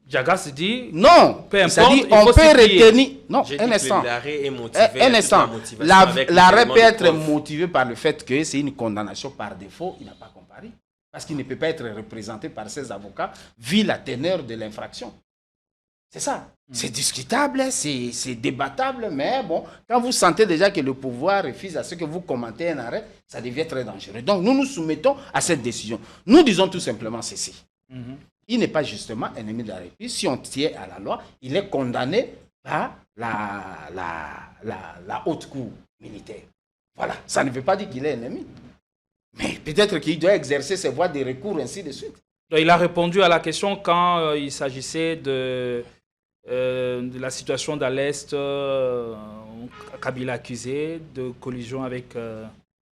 Jagas dit Non. peu Ça dit, importe, il on faut peut s'y plier. retenir. Non, J'ai un dit instant. que l'arrêt est motivé. Un instant. L'arrêt L'arrêt peut être motivé par le fait que c'est une condamnation par défaut. Il n'a pas comparé. Parce qu'il ne peut pas être représenté par ses avocats vu la teneur de l'infraction. C'est ça. C'est discutable, c'est débattable, mais bon, quand vous sentez déjà que le pouvoir refuse à ce que vous commentez un arrêt, ça devient très dangereux. Donc nous nous soumettons à cette décision. Nous disons tout simplement ceci. Il n'est pas justement ennemi de la République. Si on tient à la loi, il est condamné par la haute cour militaire. Voilà. Ça ne veut pas dire qu'il est ennemi. Mais peut-être qu'il doit exercer ses voies de recours, ainsi de suite. Donc, il a répondu à la question quand il s'agissait de la situation dans l'Est, Kabila accusé de collision avec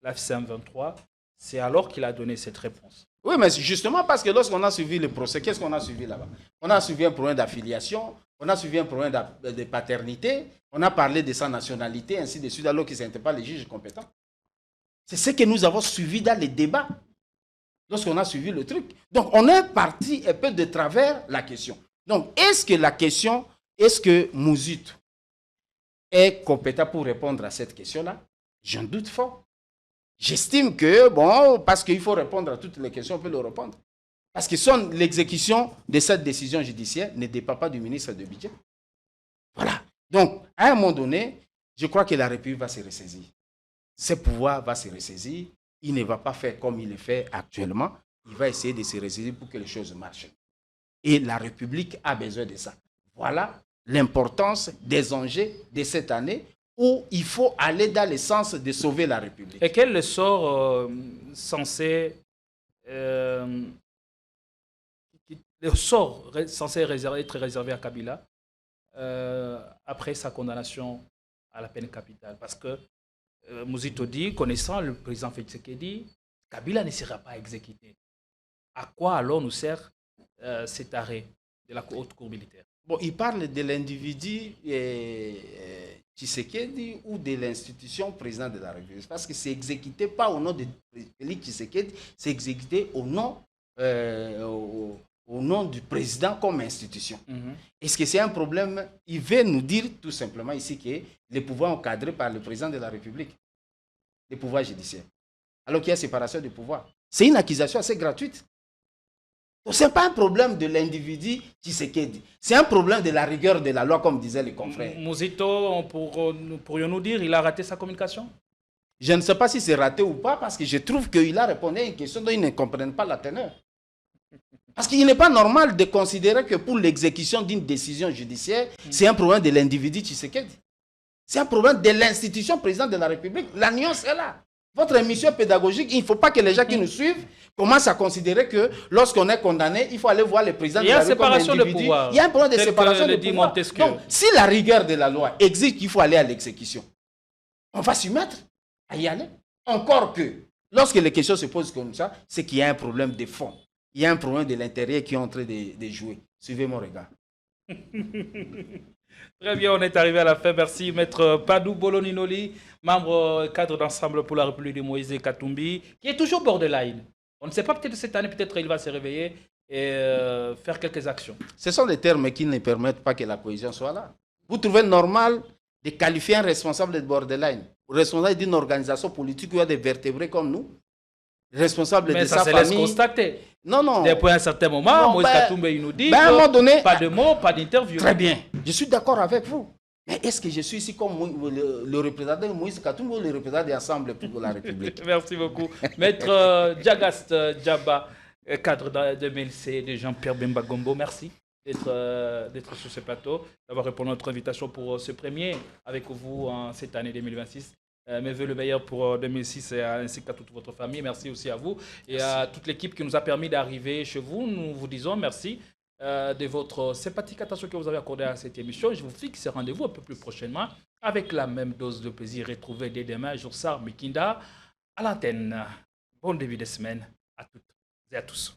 l'AFC-M23. C'est alors qu'il a donné cette réponse. Oui, mais justement parce que lorsqu'on a suivi le procès, qu'est-ce qu'on a suivi là-bas? On a suivi un problème d'affiliation, on a suivi un problème de paternité, on a parlé de sa nationalité, ainsi de suite, alors que ce n'était pas les juges compétents. C'est ce que nous avons suivi dans les débats, lorsqu'on a suivi le truc. Donc, on est parti un peu de travers la question. Donc, est-ce que la question, est-ce que Mouzit est compétent pour répondre à cette question-là? J'en doute fort. J'estime que, bon, parce qu'il faut répondre à toutes les questions, on peut le répondre. Parce que l'exécution de cette décision judiciaire ne dépend pas du ministre du Budget. Voilà. Donc, à un moment donné, je crois que la République va se ressaisir. Ses pouvoirs vont se ressaisir. Il ne va pas faire comme il le fait actuellement. Il va essayer de se ressaisir pour que les choses marchent. Et la République a besoin de ça. Voilà l'importance des enjeux de cette année où il faut aller dans le sens de sauver la République. Et quel est le sort censé être réservé à Kabila après sa condamnation à la peine capitale? Parce que Mouzito dit, connaissant le président Félix Tshisekedi, Kabila ne sera pas exécuté. À quoi alors nous sert cet arrêt de la haute cour militaire? Bon, il parle de l'individu Tshisekedi ou de l'institution président de la République. Parce que c'est exécuté pas au nom de Félix Tshisekedi, c'est exécuté au nom du président comme institution. Est-ce que c'est un problème? Il veut nous dire tout simplement ici que les pouvoirs sont encadrés par le président de la République, les pouvoirs judiciaires. Alors qu'il y a séparation des pouvoirs. C'est une accusation assez gratuite. Ce n'est pas un problème de l'individu Tshisekedi. C'est un problème de la rigueur de la loi, comme disaient les confrères. Mouzito, pourrions-nous dire, il a raté sa communication? Je ne sais pas si c'est raté ou pas, parce que je trouve qu'il a répondu à une question dont ils ne comprennent pas la teneur. Parce qu'il n'est pas normal de considérer que pour l'exécution d'une décision judiciaire, c'est un problème de l'individu Tshisekedi. C'est un problème de l'institution présidente de la République. La nuance est là. Votre émission pédagogique, il ne faut pas que les gens qui nous suivent commencent à considérer que lorsqu'on est condamné, il faut aller voir le président de la République comme individu. Il y a un problème de séparation de pouvoir. Donc, si la rigueur de la loi exige qu'il faut aller à l'exécution, on va s'y mettre à y aller. Encore que, lorsque les questions se posent comme ça, c'est qu'il y a un problème de fond. Il y a un problème de l'intérieur qui est en train de jouer. Suivez mon regard. Très bien, on est arrivé à la fin. Merci, Maître Padou Boloninoli, membre cadre d'Ensemble pour la République de Moïse Katumbi, qui est toujours borderline. On ne sait pas, peut-être cette année, peut-être il va se réveiller et faire quelques actions. Ce sont des termes qui ne permettent pas que la cohésion soit là. Vous trouvez normal de qualifier un responsable de borderline, responsable d'une organisation politique où il y a des vertébrés comme nous? responsable mais de ça sa se laisse famille. constater. Non. Depuis un certain moment, Non, Moïse ben, Katumbe, il nous dit à un moment donné, pas de mots, pas d'interview. Très bien, je suis d'accord avec vous. Mais est-ce que je suis ici comme le représentant de Moïse Katumbe ou le représentant de l'Assemblée pour la République? Merci beaucoup. Maître Djagast Djaba, cadre de MLC de Jean-Pierre Bemba Gombo, merci d'être sur ce plateau, d'avoir répondu à notre invitation pour ce premier avec vous en cette année 2026. Mes voeux le meilleur pour 2006 ainsi qu'à toute votre famille. Merci aussi à vous et à toute l'équipe qui nous a permis d'arriver chez vous. Nous vous disons merci de votre sympathique attention que vous avez accordée à cette émission. Je vous fixe rendez-vous un peu plus prochainement avec la même dose de plaisir retrouvée dès demain. Joursar Mikinda à l'antenne. Bon début de semaine à toutes et à tous.